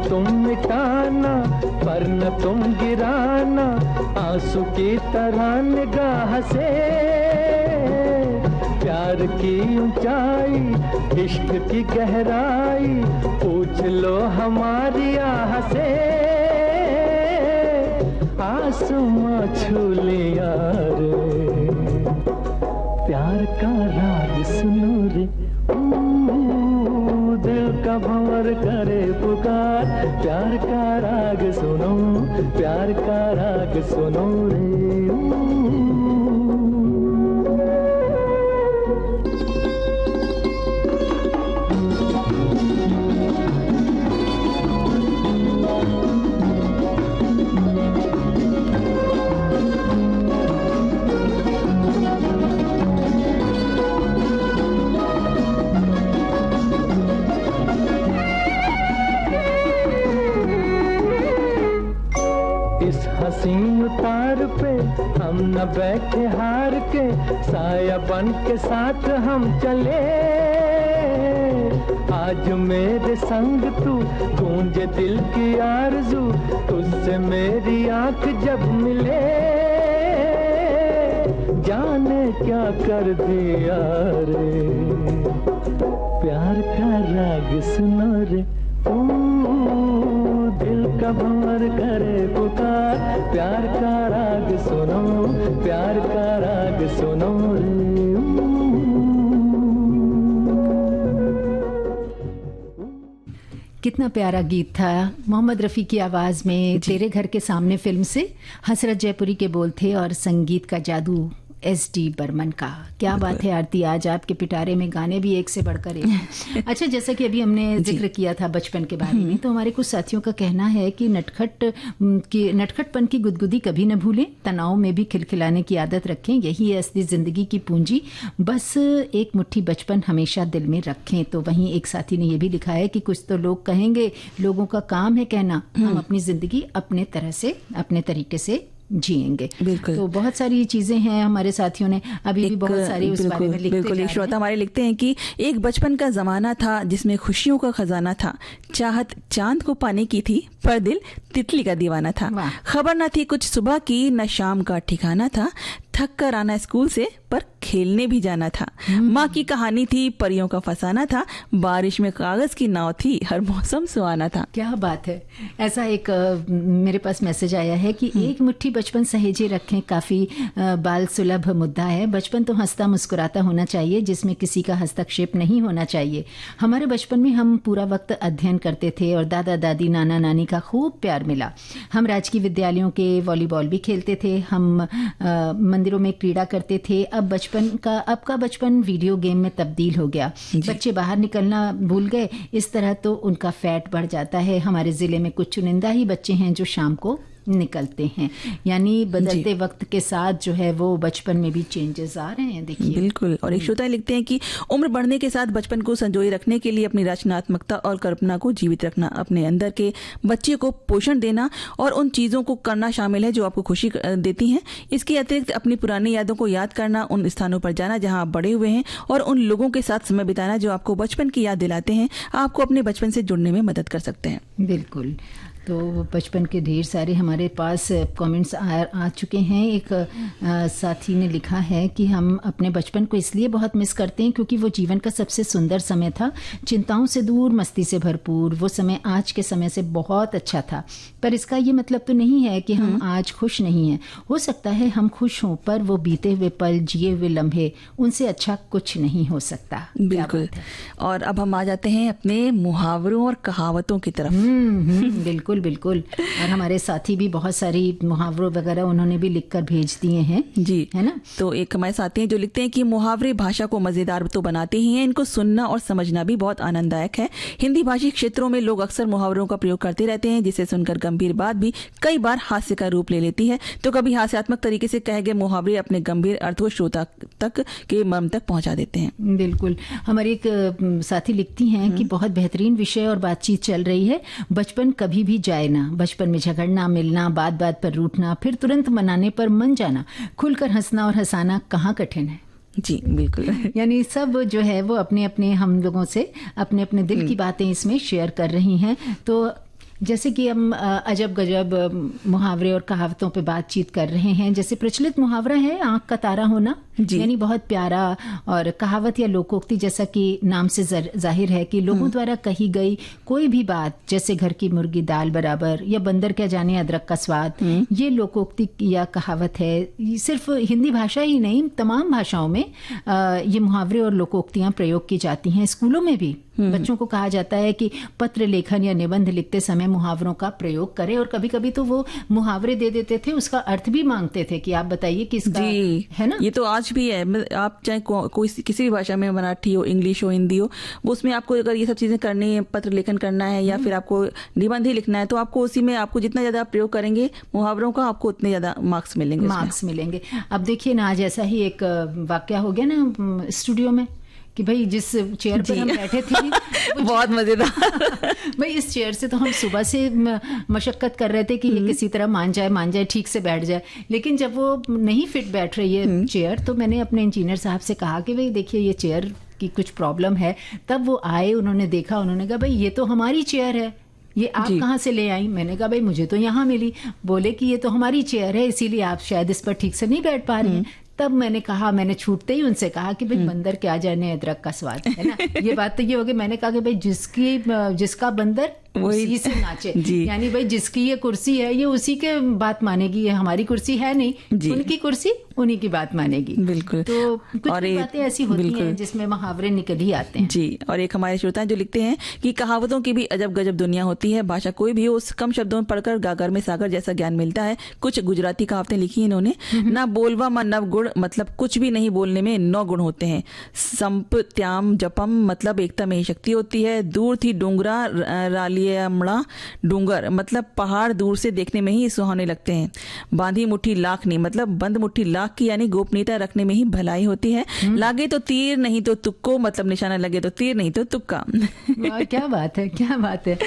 C: तुम मिटाना पर न तुम गिराना, आंसू की तरह निगाह से। प्यार की ऊंचाई, इश्क की गहराई, पूछ लो हमारी आह से। आसमां छू लिया रे, प्यार का राग सुनो रे। दिल का भंवर करे पुकार, प्यार का राग सुनो, प्यार का राग सुनो रे। उतार पे हम न बैठे हार के, साया बन के साथ हम चले। आज मेरे संग तू, गूंजे दिल की आरज़ू, तुझसे मेरी आंख जब मिले। जाने क्या कर दिया रे, प्यार का राग सुनो रे। दिल का भंवर करे पुकार, प्यार का राग सुनो, प्यार का राग सुनो रे।
A: कितना प्यारा गीत था, मोहम्मद रफ़ी की आवाज़ में, तेरे घर के सामने फिल्म से। हसरत जयपुरी के बोल थे और संगीत का जादू SD बर्मन का। क्या बात है आरती, आज आपके पिटारे में गाने भी एक से बढ़कर एक हैं। अच्छा, जैसा कि अभी हमने जिक्र किया था बचपन के बारे में, तो हमारे कुछ साथियों का कहना है कि नटखटपन की गुदगुदी कभी न भूलें, तनाव में भी खिलखिलाने की आदत रखें, यही है असली जिंदगी की पूंजी, बस एक मुट्ठी बचपन हमेशा दिल में रखें। तो वहीं एक साथी ने यह भी लिखा है कि कुछ तो लोग कहेंगे, लोगों का काम है कहना, हम अपनी जिंदगी अपने तरह से अपने तरीके से जिएंगे।
B: बिल्कुल।
A: तो बहुत सारी चीजें हैं, हमारे साथियों ने अभी भी बहुत सारी उस बारे में लिखते
B: बिल्कुल। एक श्रोता हमारे लिखते हैं कि एक बचपन का जमाना था जिसमें खुशियों का खजाना था, चाहत चांद को पाने की थी पर दिल तितली का दीवाना था, खबर न थी कुछ सुबह की न शाम का ठिकाना था, थक कर आना स्कूल से पर खेलने भी जाना था, माँ की कहानी थी परियों का फसाना था, बारिश में कागज की नाव थी हर मौसम सुहाना था।
A: क्या बात है। ऐसा एक मेरे पास मैसेज आया है कि एक मुट्ठी बचपन सहेजे रखें, काफी बाल सुलभ मुद्दा है। बचपन तो हंसता मुस्कुराता होना चाहिए, जिसमें किसी का हस्तक्षेप नहीं होना चाहिए। हमारे बचपन में हम पूरा वक्त अध्ययन करते थे और दादा दादी नाना नानी का खूब प्यार मिला। हम राजकीय विद्यालयों के वॉलीबॉल भी खेलते थे, हम मंदिरों में क्रीड़ा करते थे। अब का बचपन वीडियो गेम में तब्दील हो गया, बच्चे बाहर निकलना भूल गए, इस तरह तो उनका फैट बढ़ जाता है। हमारे जिले में कुछ चुनिंदा ही बच्चे हैं जो शाम को निकलते हैं, यानी बदलते वक्त के साथ जो है वो बचपन में भी चेंजेस आ रहे हैं। देखिए
B: बिल्कुल। और एक श्रोता लिखते हैं कि उम्र बढ़ने के साथ बचपन को संजोए रखने के लिए अपनी रचनात्मकता और कल्पना को जीवित रखना, अपने अंदर के बच्चे को पोषण देना और उन चीज़ों को करना शामिल है जो आपको खुशी देती हैं। इसके अतिरिक्त अपनी पुरानी यादों को याद करना, उन स्थानों पर जाना जहाँ आप बड़े हुए हैं और उन लोगों के साथ समय बिताना जो आपको बचपन की याद दिलाते हैं, आपको अपने बचपन से जुड़ने में मदद कर सकते हैं।
A: बिल्कुल। तो बचपन के ढेर सारे हमारे पास कमेंट्स आ चुके हैं। एक साथी ने लिखा है कि हम अपने बचपन को इसलिए बहुत मिस करते हैं क्योंकि वो जीवन का सबसे सुंदर समय था, चिंताओं से दूर, मस्ती से भरपूर। वो समय आज के समय से बहुत अच्छा था, पर इसका ये मतलब तो नहीं है कि हम आज खुश नहीं हैं। हो सकता है हम खुश हों, पर वो बीते हुए पल, जिए हुए लम्हे, उनसे अच्छा कुछ नहीं हो सकता।
B: बिल्कुल। और अब हम आ जाते हैं अपने मुहावरों और कहावतों की तरफ।
A: बिल्कुल बिल्कुल। और हमारे साथी भी बहुत सारी मुहावरों वगैरह उन्होंने भी लिखकर भेज दिए हैं
B: जी,
A: है ना।
B: तो एक हमारे साथी हैं जो लिखते हैं कि मुहावरे भाषा को मजेदार तो बनाते ही हैं, इनको सुनना और समझना भी बहुत आनंददायक है। हिंदी भाषी क्षेत्रों में लोग अक्सर मुहावरों का प्रयोग करते रहते हैं, जिसे सुनकर गंभीर बात भी कई बार हास्य का रूप ले लेती है। तो कभी हास्यात्मक तरीके से कहे गए मुहावरे अपने गंभीर अर्थ को श्रोता तक के मर्म तक पहुंचा देते हैं।
A: बिल्कुल। हमारी एक साथी लिखती हैं कि बहुत बेहतरीन विषय और बातचीत चल रही है। बचपन कभी भी जाए ना, बचपन में झगड़ना, मिलना, बात बात पर रूठना, फिर तुरंत मनाने पर मन जाना, खुलकर हंसना और हंसाना कहाँ कठिन है।
B: जी बिल्कुल।
A: यानी सब जो है वो अपने अपने हम लोगों से अपने अपने दिल की बातें इसमें शेयर कर रही हैं। तो जैसे कि हम अजब गजब मुहावरे और कहावतों पे बातचीत कर रहे हैं, जैसे प्रचलित मुहावरा है आंख का तारा होना, यानी बहुत प्यारा। और कहावत या लोकोक्ति जैसा कि नाम से जाहिर है कि लोगों द्वारा कही गई कोई भी बात, जैसे घर की मुर्गी दाल बराबर या बंदर क्या जाने अदरक का स्वाद, ये लोकोक्ति या कहावत है। सिर्फ हिंदी भाषा ही नहीं, तमाम भाषाओं में ये मुहावरे और लोकोक्तियां प्रयोग की जाती हैं। स्कूलों में भी बच्चों को कहा जाता है कि पत्र लेखन या निबंध लिखते समय मुहावरों का प्रयोग करें। और कभी कभी तो वो मुहावरे दे देते थे, उसका अर्थ भी मांगते थे कि आप बताइए कि इसका है ना।
B: ये तो आज भी है, आप चाहे कोई किसी भी भाषा में, मराठी हो, इंग्लिश हो, हिंदी हो, वो उसमें आपको अगर ये सब चीजें करनी है, पत्र लेखन करना है या फिर आपको निबंध ही लिखना है, तो आपको उसी में आपको जितना ज्यादा प्रयोग करेंगे मुहावरों का, आपको उतने ज्यादा मार्क्स मिलेंगे। अब
A: देखिए ना, आज ऐसा ही एक वाकया हो गया ना स्टूडियो में कि भाई जिस चेयर पर हम बैठे थे
B: बहुत मजेदार।
A: भाई इस चेयर से तो हम सुबह से मशक्कत कर रहे थे कि ये किसी तरह मान जाए, ठीक से बैठ जाए, लेकिन जब वो नहीं फिट बैठ रही है चेयर, तो मैंने अपने इंजीनियर साहब से कहा कि भाई देखिए ये चेयर की कुछ प्रॉब्लम है। तब वो आए, उन्होंने देखा, उन्होंने कहा भाई ये तो हमारी चेयर है, ये आप कहाँ से ले आई? मैंने कहा भाई मुझे तो यहाँ मिली। बोले कि ये तो हमारी चेयर है, इसीलिए आप शायद इस पर ठीक से नहीं बैठ पा रही हैं। तब मैंने कहा, मैंने छूटते ही उनसे कहा कि भाई बंदर क्या जाने अदरक का स्वाद, है ना। ये बात तो ये हो गई। मैंने कहा कि भाई जिसका बंदर उसी से नाचे। यानी भाई जिसकी ये कुर्सी है ये उसी के बात मानेगी, ये हमारी कुर्सी है नहीं, उनकी कुर्सी उन्हीं की बात मानेगी।
B: बिल्कुल।
A: तो कुछ बातें ऐसी होती हैं जिसमें मुहावरे निकल ही आते हैं।
B: जी। और एक हमारे श्रोता हैं जो लिखते हैं कि कहावतों की भी अजब गजब दुनिया होती है, भाषा कोई भी हो, उस कम शब्दों में पढ़कर गागर में सागर जैसा ज्ञान मिलता है। कुछ गुजराती कहावतें लिखी हैं इन्होंने। ना बोलवा मा नव गुण, मतलब कुछ भी नहीं बोलने में 9 गुण होते हैं। संप त्याम जपम, मतलब एकता में ही शक्ति होती है। दूर थी डूंगरा रालियमड़ा, डूंगर मतलब पहाड़ दूर से देखने में ही सुहाने लगते हैं। बांधी मुट्ठी लाख नहीं, मतलब बंद मुट्ठी लाख की, यानी गोपनीयता रखने में ही भलाई होती है। लागे तो तीर नहीं तो तुक्को, मतलब निशाना लगे तो तीर नहीं तो तुक्का।
A: क्या बात है, क्या बात है।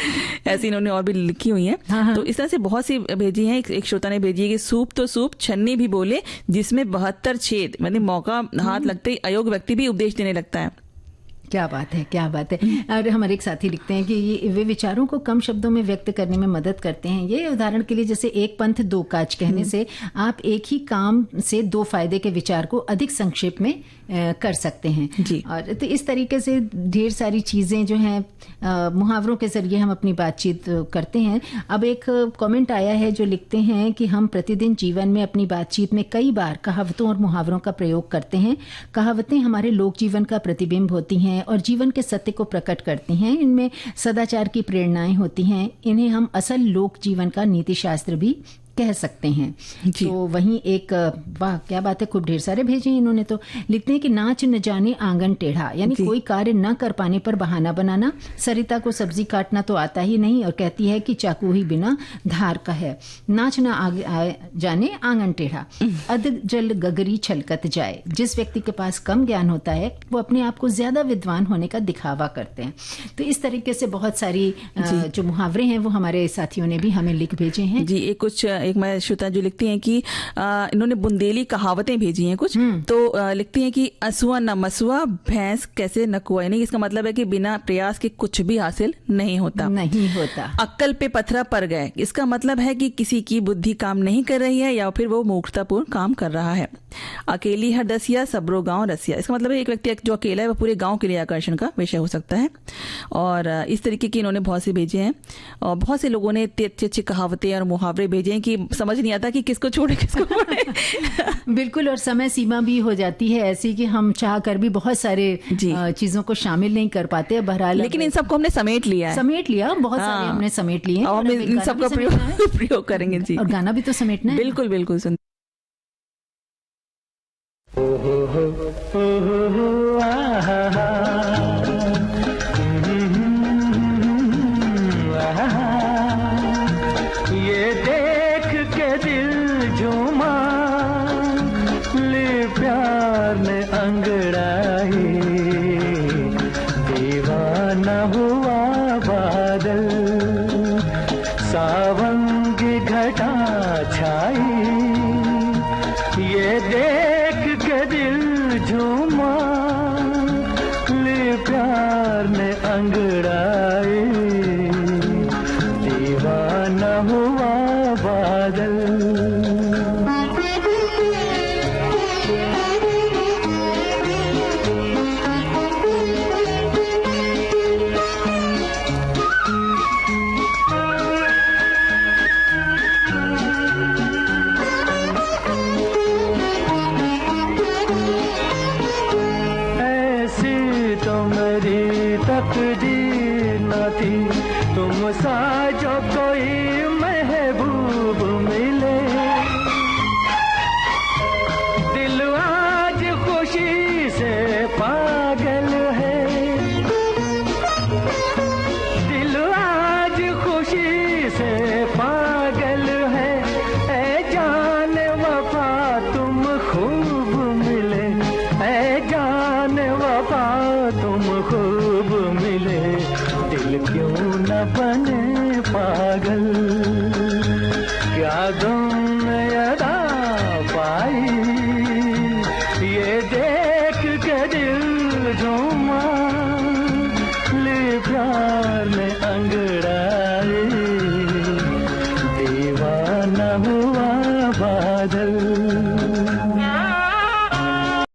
B: ऐसी इन्होंने और भी लिखी हुई है। तो इस तरह से बहुत सी भेजी है। एक श्रोता ने भेजी है कि सूप तो सूप छन्नी भी बोले जिसमें 72 छेद, मतलब मौका हाथ लगते ही अयोग्य व्यक्ति भी उपदेश देने लगता है।
A: क्या बात है, क्या बात है। और हमारे एक साथी लिखते हैं कि ये वे विचारों को कम शब्दों में व्यक्त करने में मदद करते हैं। ये उदाहरण के लिए जैसे एक पंथ दो काज कहने से आप एक ही काम से 2 फायदे के विचार को अधिक संक्षेप में कर सकते हैं जी। और तो इस तरीके से ढेर सारी चीज़ें जो हैं मुहावरों के जरिए हम अपनी बातचीत करते हैं। अब एक कमेंट आया है जो लिखते हैं कि हम प्रतिदिन जीवन में अपनी बातचीत में कई बार कहावतों और मुहावरों का प्रयोग करते हैं। कहावतें हमारे लोक जीवन का प्रतिबिंब होती हैं और जीवन के सत्य को प्रकट करती हैं। इनमें सदाचार की प्रेरणाएं होती हैं। इन्हें हम असल लोक जीवन का नीति शास्त्र भी कह सकते हैं। तो वहीं एक वाह क्या बात है, खूब ढेर सारे भेजे इन्होंने। तो लिखते हैं कि नाच न जाने आंगन टेढ़ा, यानी कोई कार्य न कर पाने पर बहाना बनाना। सरिता को सब्जी काटना तो आता ही नहीं और कहती है कि चाकू ही बिना धार का है। नाच न आगे जाने आंगन टेढ़ा, अध जल गगरी छलकत जाए। जिस व्यक्ति के पास कम ज्ञान होता है वो अपने आप को ज्यादा विद्वान होने का दिखावा करते हैं। तो इस तरीके से बहुत सारी जो मुहावरे हैं वो हमारे साथियों ने भी हमें लिख भेजे हैं
B: जी। एक मैं श्रोता जो लिखती हैं कि इन्होंने बुंदेली कहावतें भेजी हैं कुछ। तो लिखती हैं कि असुआ न मसुआ, भैंस कैसे न कुआ, यानी इसका मतलब है कि बिना प्रयास के कुछ भी हासिल नहीं होता। अक्कल पे पत्थरा पड़ गए, इसका मतलब है कि किसी की बुद्धि काम नहीं कर रही है या फिर वो मूर्खतापूर्ण काम कर रहा है। अकेली हर दसिया सबरो गांव रसिया, इसका मतलब है एक व्यक्ति जो अकेला है वो पूरे गांव के लिए आकर्षण का विषय हो सकता है। और इस तरीके की इन्होंने बहुत से भेजे हैं। और बहुत से लोगों ने अच्छी अच्छी कहावतें और मुहावरे भेजे हैं कि समझ नहीं आता कि किसको छोड़े किसको पढ़े।
A: बिल्कुल। और समय सीमा भी हो जाती है ऐसी कि हम चाह कर भी बहुत सारे चीजों को शामिल नहीं कर पाते। बहरहाल
B: लेकिन इन सबको हमने समेट लिया बहुत सारे हमने समेट लिए और इन सबका प्रयोग करेंगे जी।
A: और गाना भी तो समेटना है।
B: बिल्कुल बिल्कुल। सुन
C: ये देख के दिल झूमा, ले प्यार ने अंगड़ाई, दीवाना हुआ बादल, सावन की घटा छाई। ये देख के दिल झूमा, ले प्यार ने अंगड़ाई, दीवाना हुआ बादल। ऐसी तो मेरी तकदीर न थी, तुम सा जो कोई महबूब मिले। दिल आज खुशी से पागल है, दिल आज खुशी से पागल है। ऐ जान वफा तुम खूब मिले, ऐ जान वफा तुम खूब मिले। दिल क्यों न बने पागल, क्या तुमने अदा पाई। ये देख के दिल झूमा,